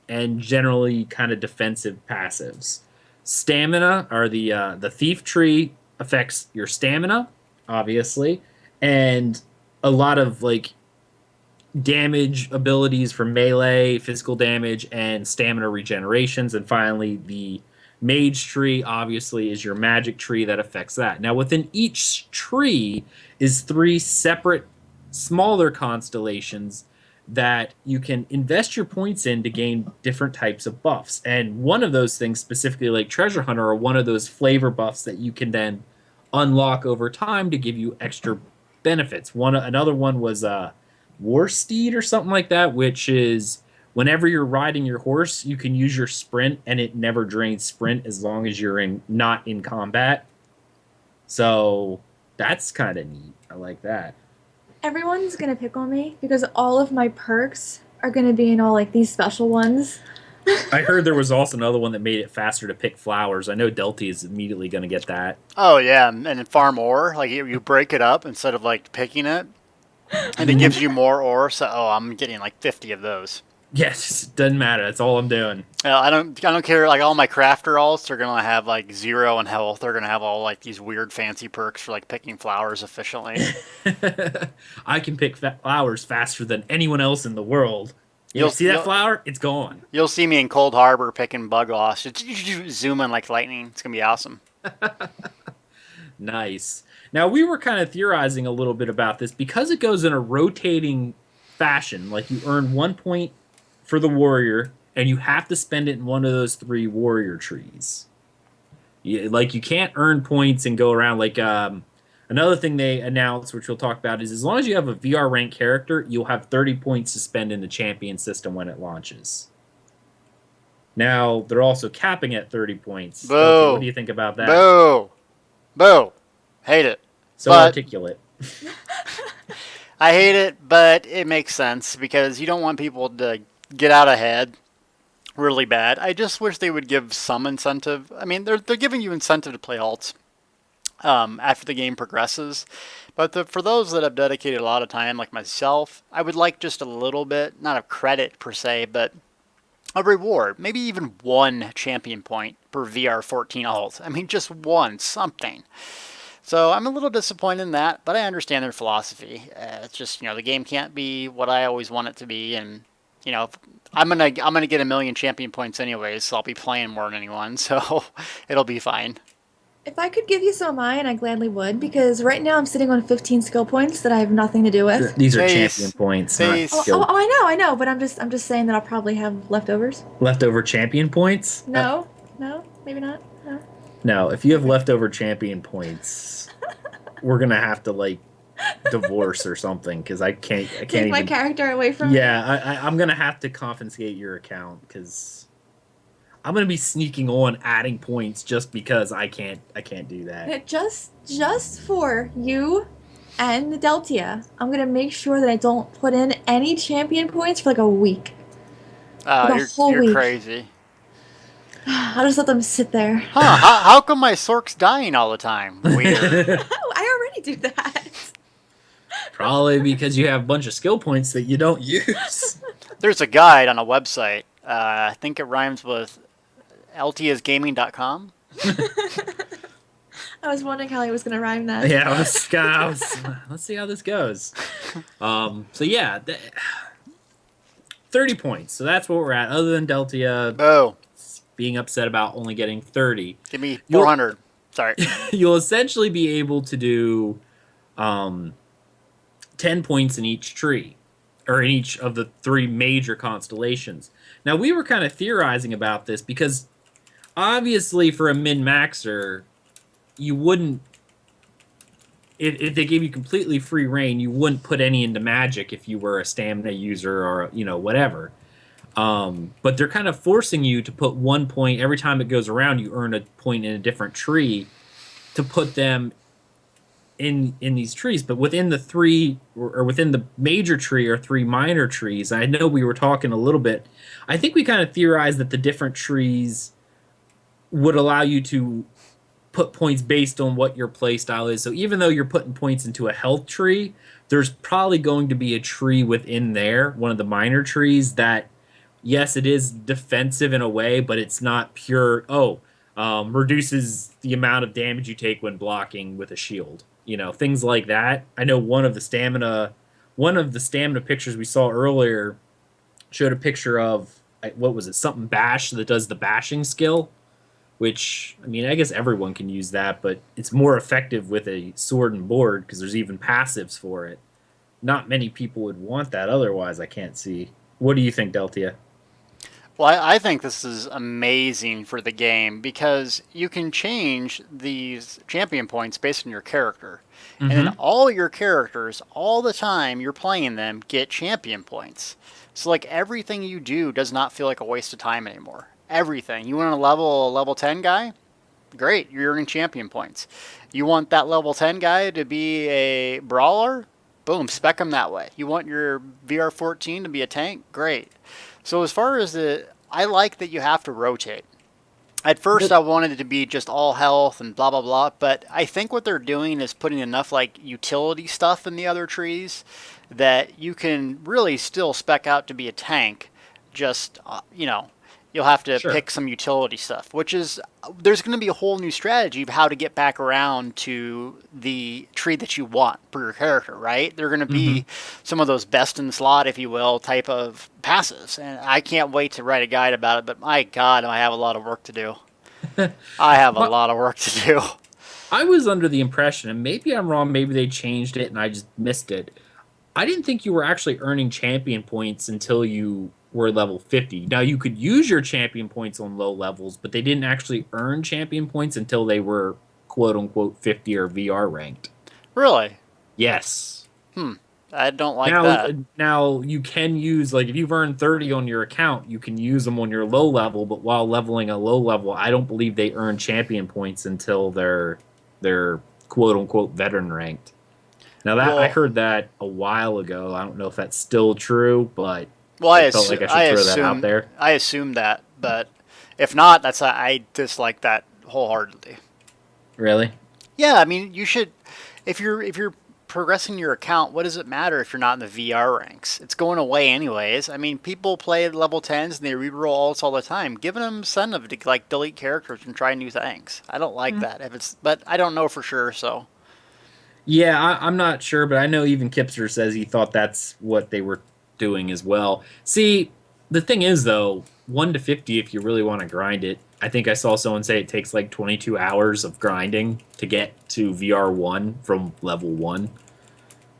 and generally kind of defensive passives. Stamina, or the thief tree, affects your stamina, obviously, and a lot of like damage abilities for melee, physical damage, and stamina regenerations. And finally, the mage tree obviously is your magic tree that affects that. Now, within each tree is 3 separate smaller constellations that you can invest your points in to gain different types of buffs. And one of those things, specifically like Treasure Hunter, are one of those flavor buffs that you can then unlock over time to give you extra benefits. Another one was War Steed or something like that, which is whenever you're riding your horse, you can use your sprint, and it never drains sprint as long as you're not in combat. So that's kind of neat. I like that. Everyone's gonna pick on me because all of my perks are gonna be in all like these special ones. I heard there was also another one that made it faster to pick flowers. I know Delty is immediately going to get that. Oh yeah, and farm ore. Like you break it up instead of like picking it, and it gives you more ore. So I'm getting like 50 of those. Yes, it doesn't matter. That's all I'm doing. I don't care. Like all my crafter alts are gonna have like 0 in health. They're gonna have all like these weird fancy perks for like picking flowers efficiently. I can pick flowers faster than anyone else in the world. You'll see that flower? It's gone. You'll see me in Cold Harbor picking bug loss. Just zooming like lightning. It's gonna be awesome. Nice. Now we were kind of theorizing a little bit about this because it goes in a rotating fashion. Like you earn 1 point for the warrior, and you have to spend it in one of those 3 warrior trees. You can't earn points and go around. Like another thing they announced, which we'll talk about, is as long as you have a VR rank character, you'll have 30 points to spend in the champion system when it launches. Now they're also capping at 30 points. Boo. Okay, what do you think about that? Boo. Hate it. So articulate. I hate it, but it makes sense because you don't want people to get out ahead really bad. I just wish they would give some incentive. I mean, they're giving you incentive to play alts after the game progresses. But for those that have dedicated a lot of time, like myself, I would like just a little bit, not a credit per se, but a reward. Maybe even 1 champion point per VR14 alt. I mean, just one, something. So I'm a little disappointed in that, but I understand their philosophy. It's just, the game can't be what I always want it to be, and I'm gonna get 1,000,000 champion points anyways, so I'll be playing more than anyone, so it'll be fine. If I could give you some of mine, I gladly would, because right now I'm sitting on 15 skill points that I have nothing to do with. These are champion points, not skill. I know, but I'm just saying that I'll probably have leftovers. Leftover champion points? No, maybe not. No. No, if you have leftover champion points, we're gonna have to divorce or something because I can't take my character away from. Yeah, I'm gonna have to confiscate your account because I'm gonna be sneaking on adding points just because I can't do that. Just for you and the Deltia, I'm gonna make sure that I don't put in any champion points for a week. You're crazy. I'll just let them sit there. How come my Sork's dying all the time? Weird. I already do that. Probably because you have a bunch of skill points that you don't use. There's a guide on a website. I think it rhymes with ltsgaming.com. I was wondering how he was going to rhyme that. Yeah, let's see how this goes. 30 points. So that's what we're at. Other than Deltia being upset about only getting 30. Give me 400. Sorry. You'll essentially be able to do 10 points in each tree, or in each of the 3 major constellations. Now, we were kind of theorizing about this because obviously for a min-maxer, you wouldn't, if they gave you completely free reign, you wouldn't put any into magic if you were a stamina user or, whatever. But they're kind of forcing you to put 1 point every time it goes around. You earn a point in a different tree to put them in these trees. But within the 3 or within the major tree or 3 minor trees, I know we were talking a little bit. I think we kind of theorized that the different trees would allow you to put points based on what your play style is. So even though you're putting points into a health tree, there's probably going to be a tree within there, one of the minor trees that, yes, it is defensive in a way, but it's not pure, reduces the amount of damage you take when blocking with a shield. Things like that. I know one of the stamina pictures we saw earlier showed a picture of, what was it, something bash that does the bashing skill, which, I guess everyone can use that, but it's more effective with a sword and board because there's even passives for it. Not many people would want that otherwise, I can't see. What do you think, Deltia? Well, I think this is amazing for the game because you can change these champion points based on your character. Mm-hmm. And then all your characters, all the time you're playing them, get champion points. So everything you do does not feel like a waste of time anymore. Everything. You want a level 10 guy? Great, you're earning champion points. You want that level 10 guy to be a brawler? Boom, spec him that way. You want your VR14 to be a tank? Great. So as far as the I like that you have to rotate. At first, I wanted it to be just all health and blah blah blah, but I think what they're doing is putting enough like utility stuff in the other trees that you can really still spec out to be a tank. Just you'll have to Sure. pick some utility stuff, which is there's going to be a whole new strategy of how to get back around to the tree that you want for your character, right? They're going to be some of those best in slot, if you will, type of passes, and I can't wait to write a guide about it. But my God, I have a lot of work to do. I have a Well, lot of work to do. I was under the impression, and maybe I'm wrong, maybe they changed it and I just missed it. I didn't think you were actually earning champion points until you were level 50. Now, you could use your champion points on low levels, but they didn't actually earn champion points until they were quote-unquote 50 or VR ranked. Really? Yes. I don't like now, that. now you can use, like, if you've earned 30 on your account, you can use them on your low level, but while leveling a low level, I don't believe they earn champion points until they're quote-unquote veteran ranked. Now, that I Well, heard that a while ago. I don't know if that's still true, but well, I felt like I should throw that out there. I assume that, but if not, I dislike that wholeheartedly. Really? Yeah, I mean, you should if you're progressing your account, what does it matter if you're not in the VR ranks? It's going away anyways. I mean, people play at level 10s and they reroll alts all the time. Giving them incentive to like delete characters and try new things. I don't like that. But I don't know for sure, so Yeah, I'm not sure, but I know even Kipster says he thought that's what they were doing as well. See, the thing is, though, 1 to 50, if you really want to grind it, I think I saw someone say it takes like 22 hours of grinding to get to VR1 from level 1.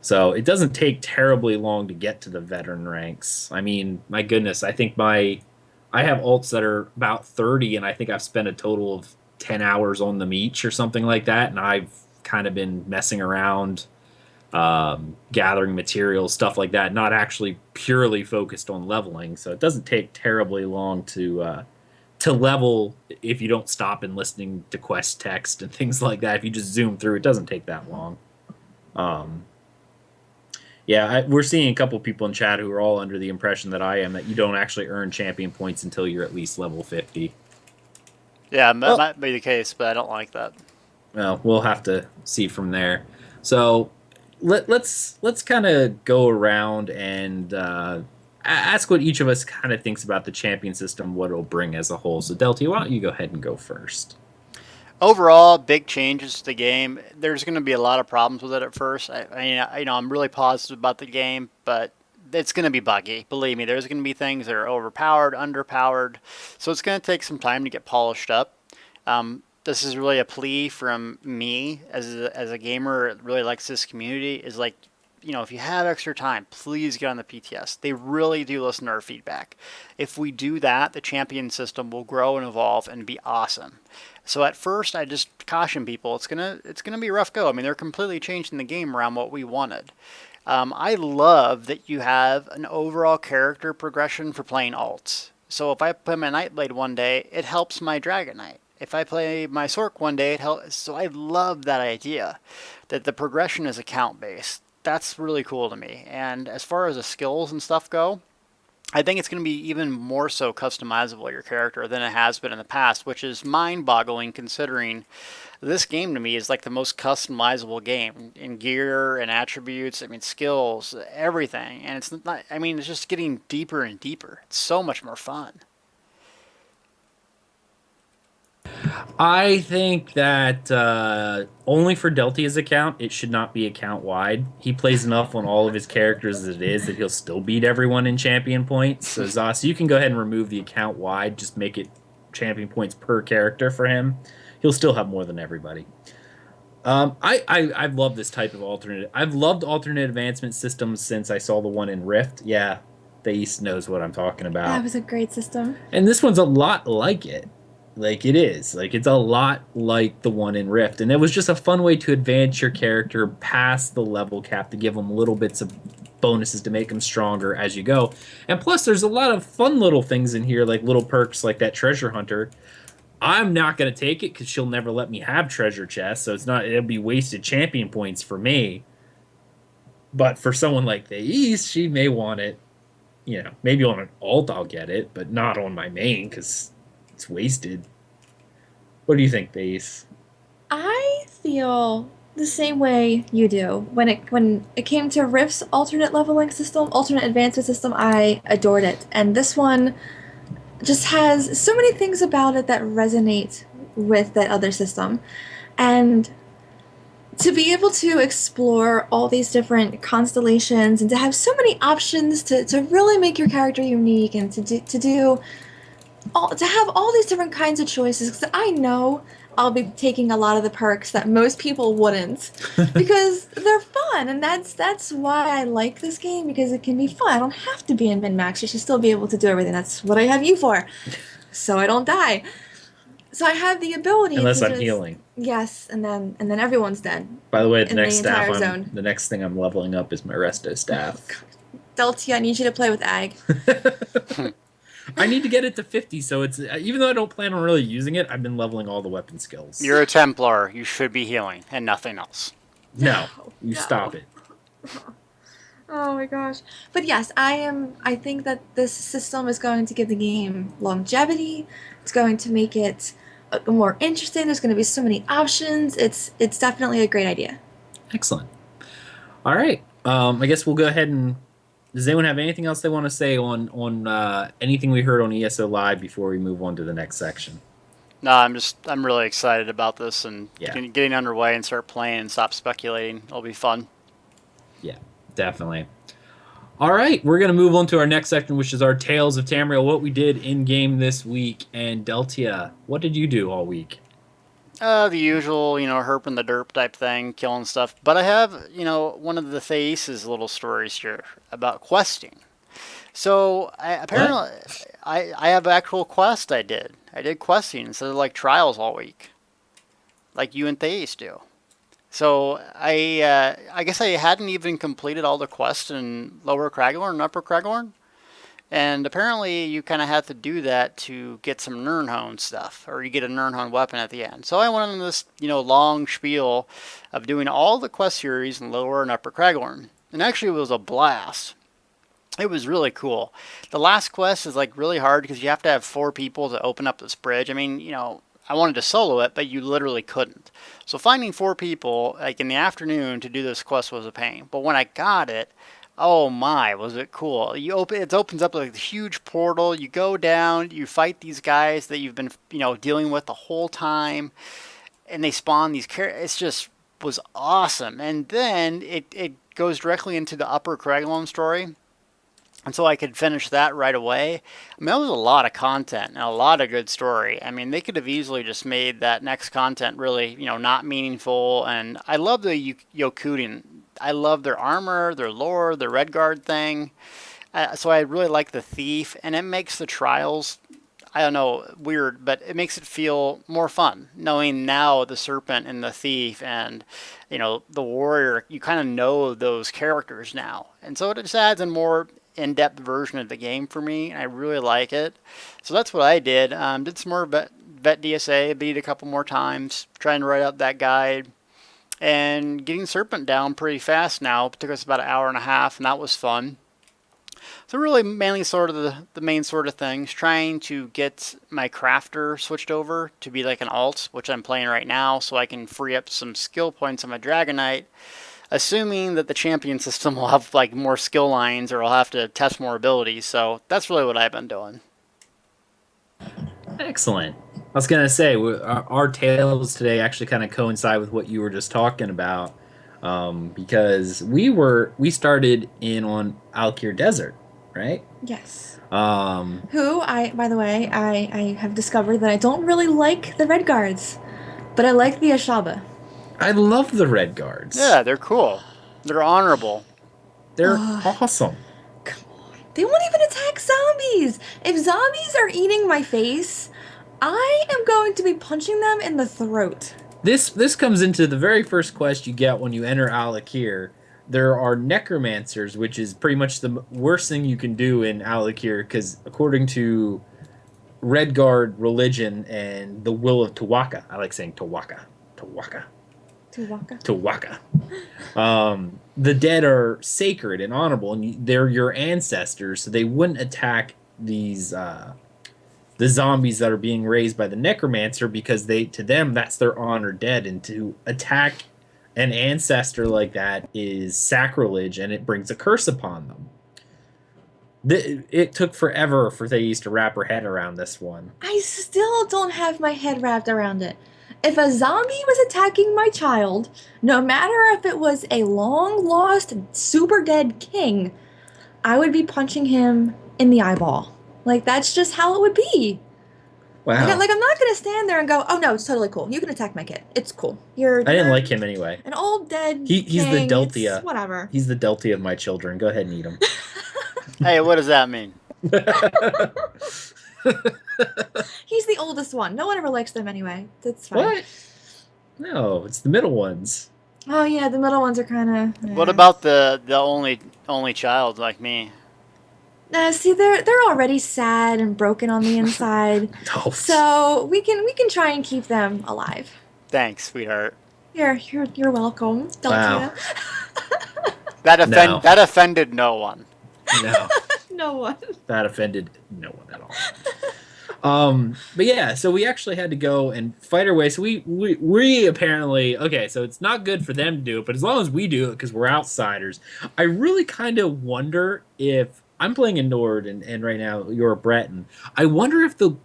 So it doesn't take terribly long to get to the veteran ranks. I mean, my goodness, I think I have alts that are about 30, and I think I've spent a total of 10 hours on them each or something like that, and I've kind of been messing around, gathering materials, stuff like that, not actually purely focused on leveling. So it doesn't take terribly long to level if you don't stop and listening to quest text and things like that. If you just zoom through, it doesn't take that long. Yeah, we're seeing a couple people in chat who are all under the impression that I am, that you don't actually earn champion points until you're at least level 50. yeah, that Well, might be the case, but I don't like that. well, we'll have to see from there. So let's kind of go around and ask what each of us kind of thinks about the champion system, what it'll bring as a whole. So Deltia, why don't you go ahead and go first? Overall, big changes to the game. There's going to be a lot of problems with it at first. I'm really positive about the game, but it's going to be buggy. Believe me, there's going to be things that are overpowered, underpowered. So it's going to take some time to get polished up. This is really a plea from me as a gamer that really likes this community. Is like, if you have extra time, please get on the PTS. They really do listen to our feedback. If we do that, the champion system will grow and evolve and be awesome. So at first, I just caution people, it's gonna be a rough go. I mean, they're completely changing the game around what we wanted. I love that you have an overall character progression for playing alts. So if I play my Nightblade one day, it helps my Dragon Knight. If I play my Sork one day, it helps. So I love that idea, that the progression is account based. That's really cool to me. And as far as the skills and stuff go, I think it's going to be even more so customizable, your character, than it has been in the past, which is mind-boggling considering this game to me is like the most customizable game in gear and attributes, I mean, skills, everything. And it's not, I mean, it's just getting deeper and deeper. It's so much more fun. I think that only for Deltia's account, it should not be account wide. He plays enough on all of his characters as it is that he'll still beat everyone in champion points. So Zos, you can go ahead and remove the account wide, just make it champion points per character for him. He'll still have more than everybody. I've loved this type of alternate. I've loved alternate advancement systems since I saw the one in Rift. Yeah, the East knows what I'm talking about. That was a great system. And this one's a lot like it. Like it is. Like it's a lot like the one in Rift. And it was just a fun way to advance your character past the level cap to give them little bits of bonuses to make them stronger as you go. And plus there's a lot of fun little things in here, like little perks like that treasure hunter. I'm not going to take it because she'll never let me have treasure chests. So it'll be wasted champion points for me. But for someone like the East, she may want it. maybe on an alt I'll get it, but not on my main because it's wasted. What do you think, Thais? I feel the same way you do. When it came to Rift's alternate leveling system, alternate advancement system, I adored it. And this one just has so many things about it that resonate with that other system. And to be able to explore all these different constellations and to have so many options to really make your character unique and to have all these different kinds of choices, because I know I'll be taking a lot of the perks that most people wouldn't because they're fun, and that's why I like this game, because it can be fun. I don't have to be in min-max. You should still be able to do everything. That's what I have you for, so I don't die. So I have the ability Unless to I'm just, healing. Yes, and then everyone's dead. By the way, the in next the entire staff, zone. the next thing I'm leveling up is my resto staff. Deltia, I need you to play with Ag. I need to get it to 50, so it's even though I don't plan on really using it, I've been leveling all the weapon skills. You're a Templar. You should be healing and nothing else. No, you No. stop it. Oh my gosh. But yes, I think that this system is going to give the game longevity. It's going to make it more interesting. There's going to be so many options. It's definitely a great idea. Excellent. All right. I guess we'll go ahead and. Does anyone have anything else they want to say on anything we heard on ESO Live before we move on to the next section? No, I'm really excited about this and Yeah. getting underway and start playing and stop speculating. It'll be fun. Yeah, definitely. All right, we're going to move on to our next section, which is our Tales of Tamriel, what we did in-game this week. And Deltia, what did you do all week? The usual, herp and the derp type thing, killing stuff. But I have, one of the Thais' little stories here about questing. So, apparently, I have actual quest I did. I did questing instead of, trials all week. Like you and Thais do. So, I guess I hadn't even completed all the quests in Lower Craglorn and Upper Craglorn. And apparently you kind of have to do that to get some Nirnhone stuff, or you get a Nirnhone weapon at the end. So I went on this, long spiel of doing all the quest series in Lower and Upper Craglorn. And actually it was a blast. It was really cool. The last quest is really hard because you have to have 4 people to open up this bridge. I mean, I wanted to solo it, but you literally couldn't. So finding 4 people in the afternoon to do this quest was a pain. But when I got it, oh my, was it cool. It opens up a huge portal. You go down, you fight these guys that you've been, dealing with the whole time. And they spawn these characters. It just was awesome. And then it goes directly into the Upper Craglorn story. And so I could finish that right away. I mean, that was a lot of content and a lot of good story. I mean, they could have easily just made that next content really, not meaningful. And I love the Yokudin. I love their armor, their lore, their Redguard thing. So I really like the Thief. And it makes the trials, I don't know, weird, but it makes it feel more fun. Knowing now the Serpent and the Thief and, the Warrior, you kind of know those characters now. And so it just adds a more in-depth version of the game for me. I really like it. So that's what I did. Did some more vet DSA, beat a couple more times, trying to write out that guide, and getting Serpent down pretty fast now. It took us about an hour and a half, and that was fun. So really mainly sort of the main sort of things, trying to get my crafter switched over to be like an alt, which I'm playing right now, so I can free up some skill points on my Dragon Knight, assuming that the champion system will have more skill lines or I'll have to test more abilities. So that's really what I've been doing. Excellent. I was going to say, our tales today actually kind of coincide with what you were just talking about, because we started in on Alik'r Desert, right? Yes. Who By the way, I have discovered that I don't really like the Redguards, but I like the Ashaba. I love the Redguards. Yeah, they're cool. They're honorable. They're awesome. Come on. They won't even attack zombies. If zombies are eating my face, I am going to be punching them in the throat. This comes into the very first quest you get when you enter Alik'r. There are necromancers, which is pretty much the worst thing you can do in Alik'r, because according to Redguard religion and the will of Tawaka, I like saying Tawaka. Tuwaka. The dead are sacred and honorable, and they're your ancestors, so they wouldn't attack these the zombies that are being raised by the necromancer, because to them that's their honored dead, and to attack an ancestor like that is sacrilege, and it brings a curse upon them. It took forever for Thais to wrap her head around this one. I still don't have my head wrapped around it. If a zombie was attacking my child, no matter if it was a long-lost, super dead king, I would be punching him in the eyeball. Like, that's just how it would be. Wow. Like I'm not going to stand there and go, oh, no, it's totally cool. You can attack my kid. It's cool. I didn't like him anyway. An old dead He's king, the Deltia. Whatever. He's the Deltia of my children. Go ahead and eat him. Hey, what does that mean? He's the oldest one. No one ever likes them anyway. That's fine. What? No, it's the middle ones. Oh, yeah, the middle ones are kind of... What about the only child like me? See, they're already sad and broken on the inside. Oh. So we can try and keep them alive. Thanks, sweetheart. You're welcome. Deltia. Wow. That offended no one. No. No one. That offended no one at all. But yeah, so we actually had to go and fight our way. So we apparently, okay, so it's not good for them to do it, but as long as we do it, because we're outsiders, I really kind of wonder if, I'm playing a Nord, and right now you're a Breton, I wonder if the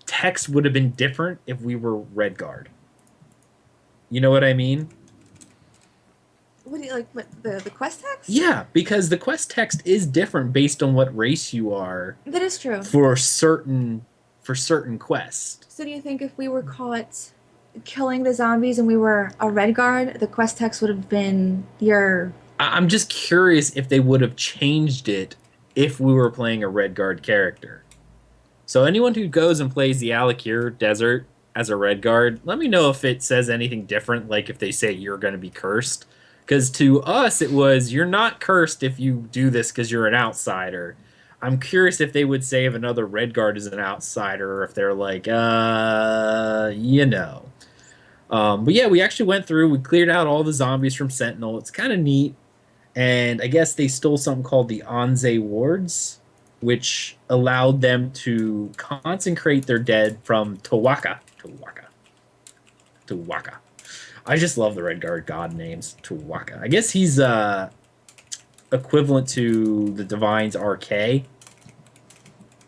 text would have been different if we were Redguard. You know what I mean? What do you like? What the quest text? Yeah, because the quest text is different based on what race you are. That is true. For certain quests. So do you think if we were caught killing the zombies and we were a Redguard, the quest text would have been your... I'm just curious if they would have changed it if we were playing a Redguard character. So anyone who goes and plays the Alik'r Desert as a Redguard, let me know if it says anything different, like if they say you're going to be cursed. Because to us, it was, you're not cursed if you do this because you're an outsider. I'm curious if they would say if another Redguard is an outsider, or if they're like, you know. But yeah, we actually went through, we cleared out all the zombies from Sentinel. It's kind of neat. And I guess they stole something called the Anze Wards, which allowed them to consecrate their dead from Tuwaka. I just love the Redguard god names. Tuwaka. I guess he's equivalent to the Divine's RK. A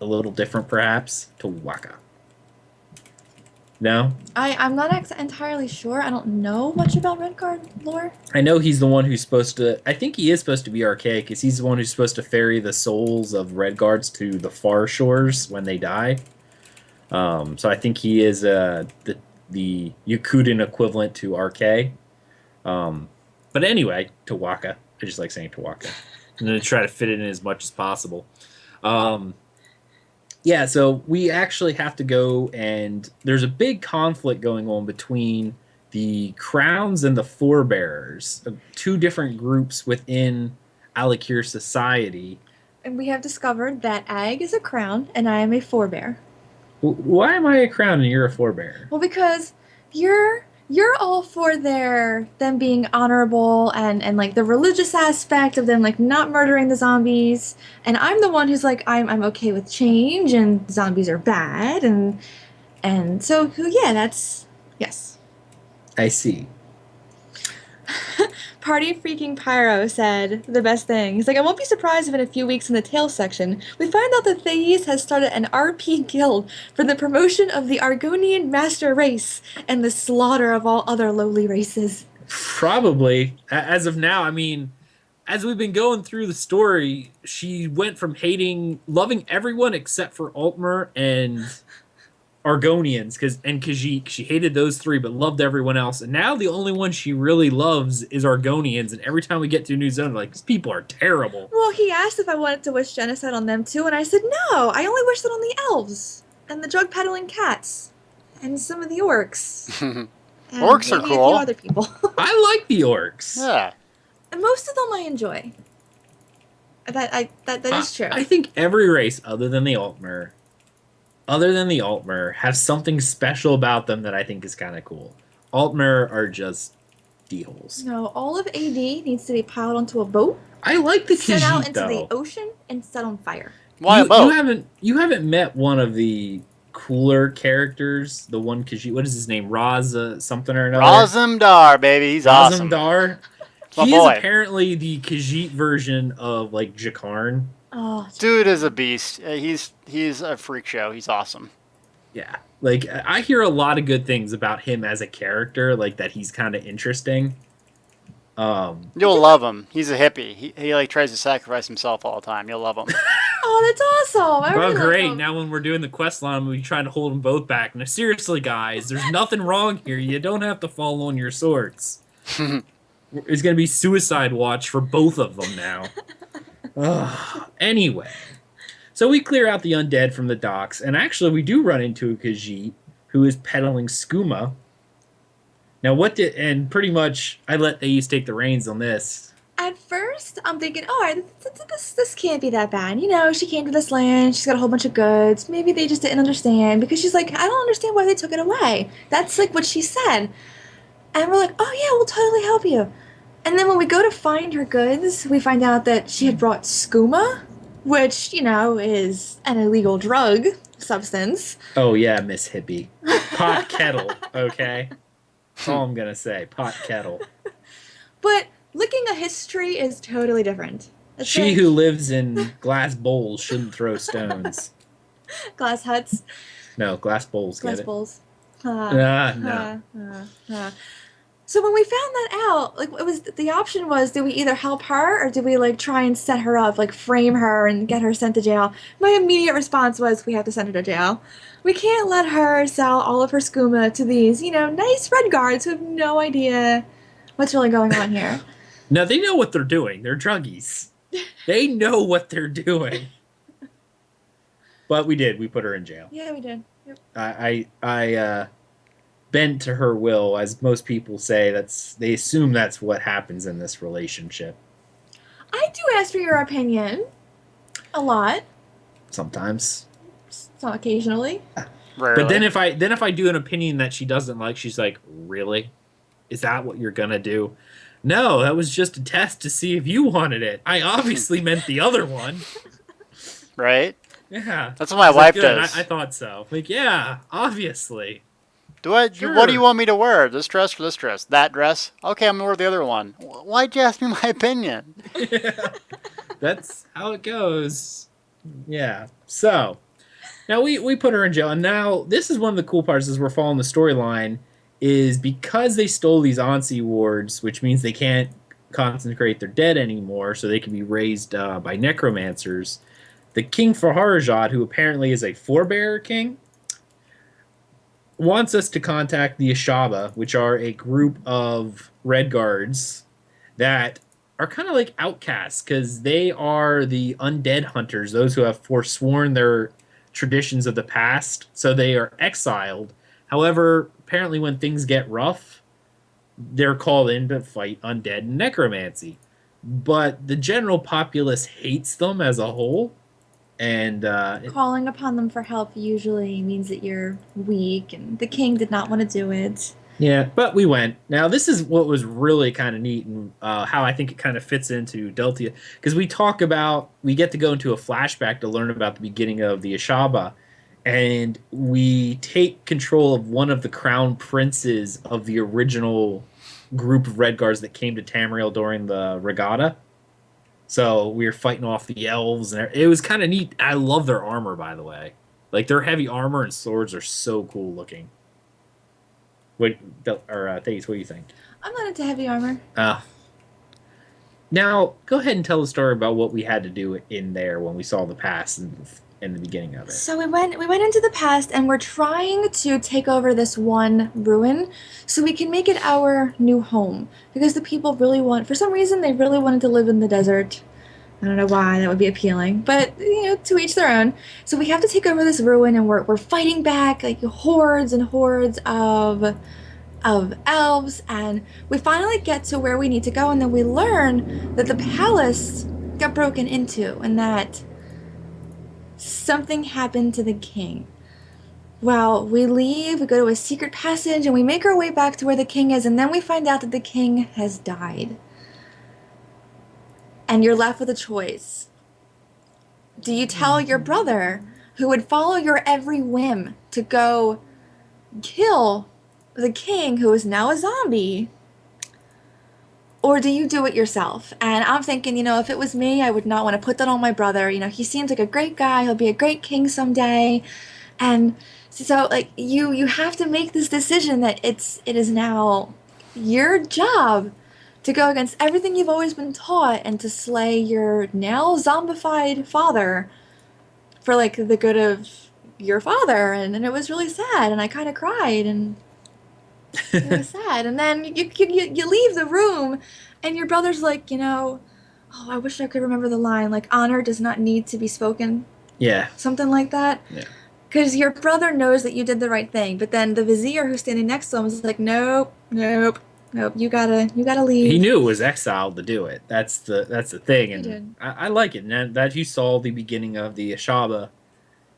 little different, perhaps. Tuwaka. No? I'm not entirely sure. I don't know much about Redguard lore. I know he's the one who's supposed to... I think he is supposed to be RK, because he's the one who's supposed to ferry the souls of Redguards to the far shores when they die. So I think he is the Yakuden equivalent to RK. But anyway, Tuwaka. I just like saying Tuwaka. I'm going to try to fit it in as much as possible. Yeah, so we actually have to go, and there's a big conflict going on between the Crowns and the Forebearers, two different groups within Alik'r society. And we have discovered that Ag is a crown and I am a forebear. Why am I a crown and you're a forebearer? Well, because you're all for them being honorable and like the religious aspect of them like not murdering the zombies, and I'm the one who's like I'm okay with change and zombies are bad and so yeah, that's yes. I see. Party Freaking Pyro said the best thing. He's like, I won't be surprised if in a few weeks in the Tales section, we find out that Thais has started an RP guild for the promotion of the Argonian master race and the slaughter of all other lowly races. Probably. As of now, I mean, as we've been going through the story, she went from loving everyone except for Altmer and Argonians and Khjaiit. She hated those three but loved everyone else, and now the only one she really loves is Argonians, and every time we get to a new zone, like, these people are terrible. Well, he asked if I wanted to wish genocide on them too, and I said no, I only wish it on the elves and the drug-peddling cats and some of the orcs. Orcs are cool. A few other people. I like the orcs. Yeah. And most of them I enjoy. That is true. I think every race other than the Altmer have something special about them that I think is kind of cool. Altmer are just D-holes. No, all of AD needs to be piled onto a boat, I like the sent out Khjaiit, into though. the ocean, and set on fire. Why a boat? You haven't met one of the cooler characters. The one Khjaiit. What is his name? Something or another. Razumdar, baby, he's awesome. Razumdar. My He is boy. apparently the Khjaiit version of like Jakarn. Oh, Dude is a beast. He's a freak show. He's awesome. Yeah, like I hear a lot of good things about him as a character. Like that he's kind of interesting. You'll love him. He's a hippie. He like tries to sacrifice himself all the time. You'll love him. oh, that's awesome. I Well, really like great. them. Now when we're doing the quest line, we trying to hold them both back. Now, seriously, guys, there's nothing wrong here. You don't have to fall on your swords. It's going to be suicide watch for both of them now. Anyway, so we clear out the undead from the docks, and actually we do run into a Khjaiit who is peddling skooma. Now, and pretty much I let Thais take the reins on this. At first, I'm thinking, this can't be that bad. You know, she came to this land, she's got a whole bunch of goods. Maybe they just didn't understand, because she's like, I don't understand why they took it away. That's like what she said. And we're like, oh yeah, we'll totally help you. And then when we go to find her goods, we find out that she had brought skooma, which, you know, is an illegal drug substance. Oh yeah, Miss Hippie. Pot kettle, okay? That's all I'm going to say. Pot kettle. But looking at history is totally different. It's She like who lives in glass bowls shouldn't throw stones. glass huts, No, glass bowls, glass get it? bowls. No. So when we found that out, like it was the option was, do we either help her or do we like try and set her up, like frame her and get her sent to jail? My immediate response was, we have to send her to jail. We can't let her sell all of her skooma to these, you know, nice Redguards who have no idea what's really going on here. No, they know what they're doing. They're druggies. They know what they're doing. But we did. We put her in jail. Yeah, we did. Yep. I bent to her will, as most people say. They assume that's what happens in this relationship. I do ask for your opinion. A lot. Sometimes. So occasionally. Rarely. But then if I do an opinion that she doesn't like, she's like, really? Is that what you're gonna do? No, that was just a test to see if you wanted it. I obviously meant the other one. Right? Yeah. That's what my She's wife like, "Good, does. I thought so. Like, yeah, obviously. What do Sure. you want me to wear? This dress or this dress? That dress? Okay, I'm gonna wear the other one. Why'd you ask me my opinion? Yeah. That's how it goes. Yeah. So now we put her in jail, and now this is one of the cool parts as we're following the storyline, is because they stole these Ansi wards, which means they can't consecrate their dead anymore, so they can be raised by necromancers. The King Faharajad, who apparently is a forebearer king, wants us to contact the Ashaba, which are a group of Redguards that are kind of like outcasts because they are the undead hunters, those who have forsworn their traditions of the past, so they are exiled. However, apparently when things get rough, they're called in to fight undead and necromancy. But the general populace hates them as a whole. And Calling upon them for help usually means that you're weak, and the king did not want to do it. yeah, but we went. Now, this is what was really kind of neat, and how I think it kind of fits into Deltia. Because we get to go into a flashback to learn about the beginning of the Ashaba. And we take control of one of the crown princes of the original group of Redguards that came to Tamriel during the regatta. So we were fighting off the elves, and it was kind of neat. I love their armor, by the way. Like, their heavy armor and swords are so cool looking. Thais, what do you think? I'm not into heavy armor. Now, go ahead and tell the story about what we had to do in there when we saw the past in the beginning of it. So we went into the past, and we're trying to take over this one ruin so we can make it our new home. Because the people for some reason, they really wanted to live in the desert. I don't know why that would be appealing, but, you know, to each their own. So we have to take over this ruin, and we're fighting back, like, hordes and hordes of elves, and we finally get to where we need to go, and then we learn that the palace got broken into, and that something happened to the king. Well, we leave, we go to a secret passage, and we make our way back to where the king is, and then we find out that the king has died. And you're left with a choice. Do you tell your brother, who would follow your every whim, to go kill the king, who is now a zombie? Or do you do it yourself? And I'm thinking, if it was me, I would not want to put that on my brother. He seems like a great guy. He'll be a great king someday. And so, like, you have to make this decision that it is now your job to go against everything you've always been taught and to slay your now zombified father for, like, the good of your father. And it was really sad, and I kind of cried, and it was sad. And then you leave the room, and your brother's like, oh, I wish I could remember the line, like, honor does not need to be spoken. Yeah. Something like that. Yeah. Because your brother knows that you did the right thing, but then the vizier who's standing next to him is like, nope, you gotta leave. He knew it was exiled to do it. That's the thing, and He did. I like it. And that you saw the beginning of the Ashaba,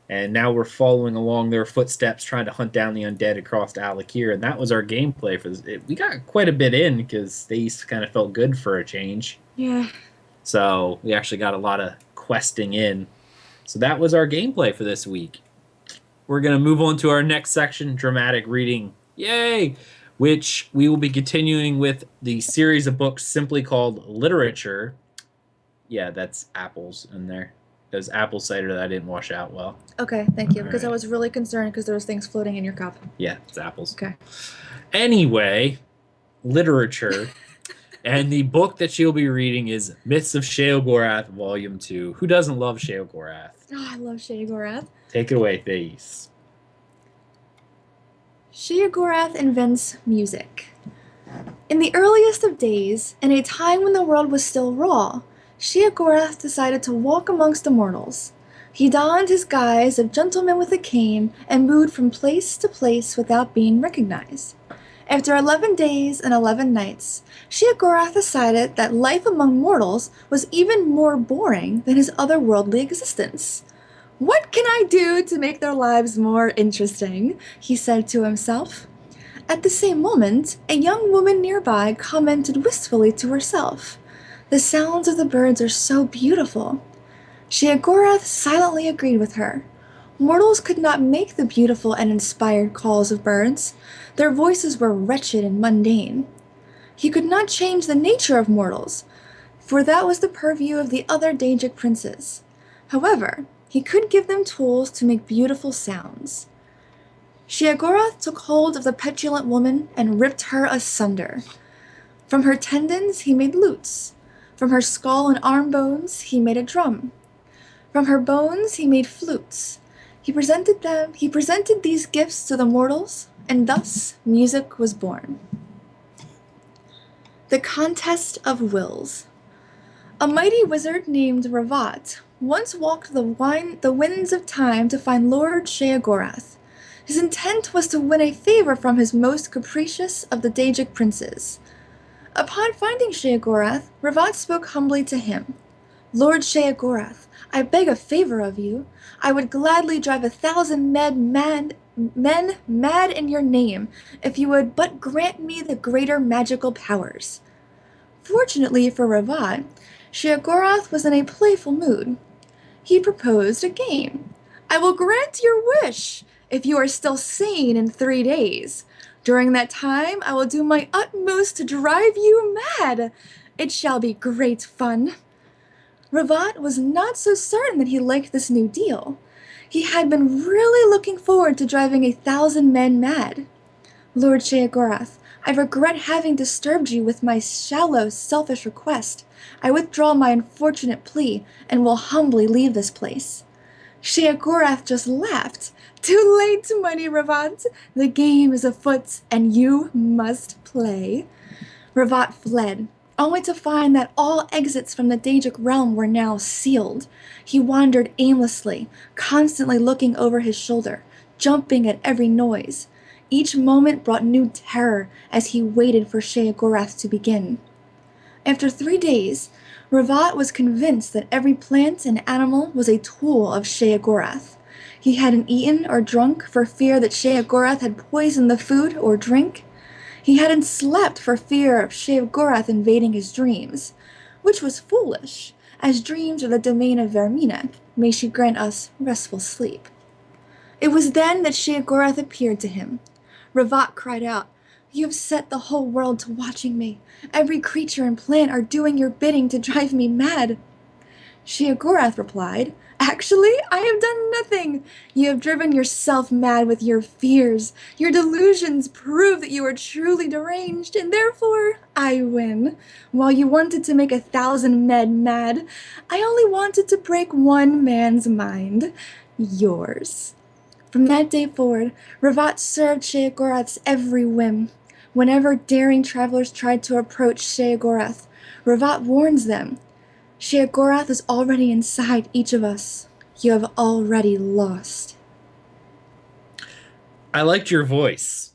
and now we're following along their footsteps, trying to hunt down the undead across Alik'r, and that was our gameplay for this. We got quite a bit in because these kind of felt good for a change. Yeah. So we actually got a lot of questing in. So that was our gameplay for this week. We're going to move on to our next section, dramatic reading. Yay! Which we will be continuing with the series of books simply called Literature. Yeah, that's apples in there. There's apple cider that I didn't wash out well. Okay, thank you. All Because right. I was really concerned because there was things floating in your cup. Yeah, it's apples. Okay. Anyway, Literature. And the book that she'll be reading is Myths of Sheogorath, Volume 2. Who doesn't love Sheogorath? Oh, I love Sheogorath. Take it away, Thais. Sheogorath invents music. In the earliest of days, in a time when the world was still raw, Sheogorath decided to walk amongst the mortals. He donned his guise of gentleman with a cane and moved from place to place without being recognized. After 11 days and 11 nights, Sheogorath decided that life among mortals was even more boring than his otherworldly existence. What can I do to make their lives more interesting? He said to himself. At the same moment, a young woman nearby commented wistfully to herself, "The sounds of the birds are so beautiful." Sheogorath silently agreed with her. Mortals could not make the beautiful and inspired calls of birds. Their voices were wretched and mundane. He could not change the nature of mortals, for that was the purview of the other Daedric princes. However, he could give them tools to make beautiful sounds. Sheogorath took hold of the petulant woman and ripped her asunder. From her tendons he made lutes. From her skull and arm bones he made a drum. From her bones he made flutes. He presented these gifts to the mortals, and thus music was born. The Contest of Wills. A mighty wizard named Ravat once walked the winds of time to find Lord Sheogorath. His intent was to win a favor from his most capricious of the Daedric princes. Upon finding Sheogorath, Ravat spoke humbly to him. "Lord Sheogorath, I beg a favor of you. I would gladly drive 1,000 men mad in your name, if you would but grant me the greater magical powers." Fortunately for Ravat, Sheogorath was in a playful mood. He proposed a game. "I will grant your wish, if you are still sane in 3 days. During that time, I will do my utmost to drive you mad. It shall be great fun." Ravat was not so certain that he liked this new deal. He had been really looking forward to driving 1,000 men mad. "Lord Sheogorath, I regret having disturbed you with my shallow, selfish request. I withdraw my unfortunate plea and will humbly leave this place." Sheogorath just laughed. "Too late, mighty Ravat. The game is afoot, and you must play." Ravat fled, only to find that all exits from the Daedric realm were now sealed. He wandered aimlessly, constantly looking over his shoulder, jumping at every noise. Each moment brought new terror as he waited for Sheogorath to begin. After 3 days, Ravat was convinced that every plant and animal was a tool of Sheogorath. He hadn't eaten or drunk for fear that Sheogorath had poisoned the food or drink. He hadn't slept for fear of Sheogorath invading his dreams, which was foolish, as dreams are the domain of Vermina. May she grant us restful sleep. It was then that Sheogorath appeared to him. Ravat cried out, "You have set the whole world to watching me. Every creature and plant are doing your bidding to drive me mad." Sheogorath replied, "Actually, I have done nothing. You have driven yourself mad with your fears. Your delusions prove that you are truly deranged, and therefore I win. While you wanted to make 1,000 men mad, I only wanted to break one man's mind, yours." From that day forward, Ravat served Sheogorath's every whim. Whenever daring travelers tried to approach Sheogorath, Ravat warns them, "Sheogorath is already inside each of us. You have already lost." I liked your voice.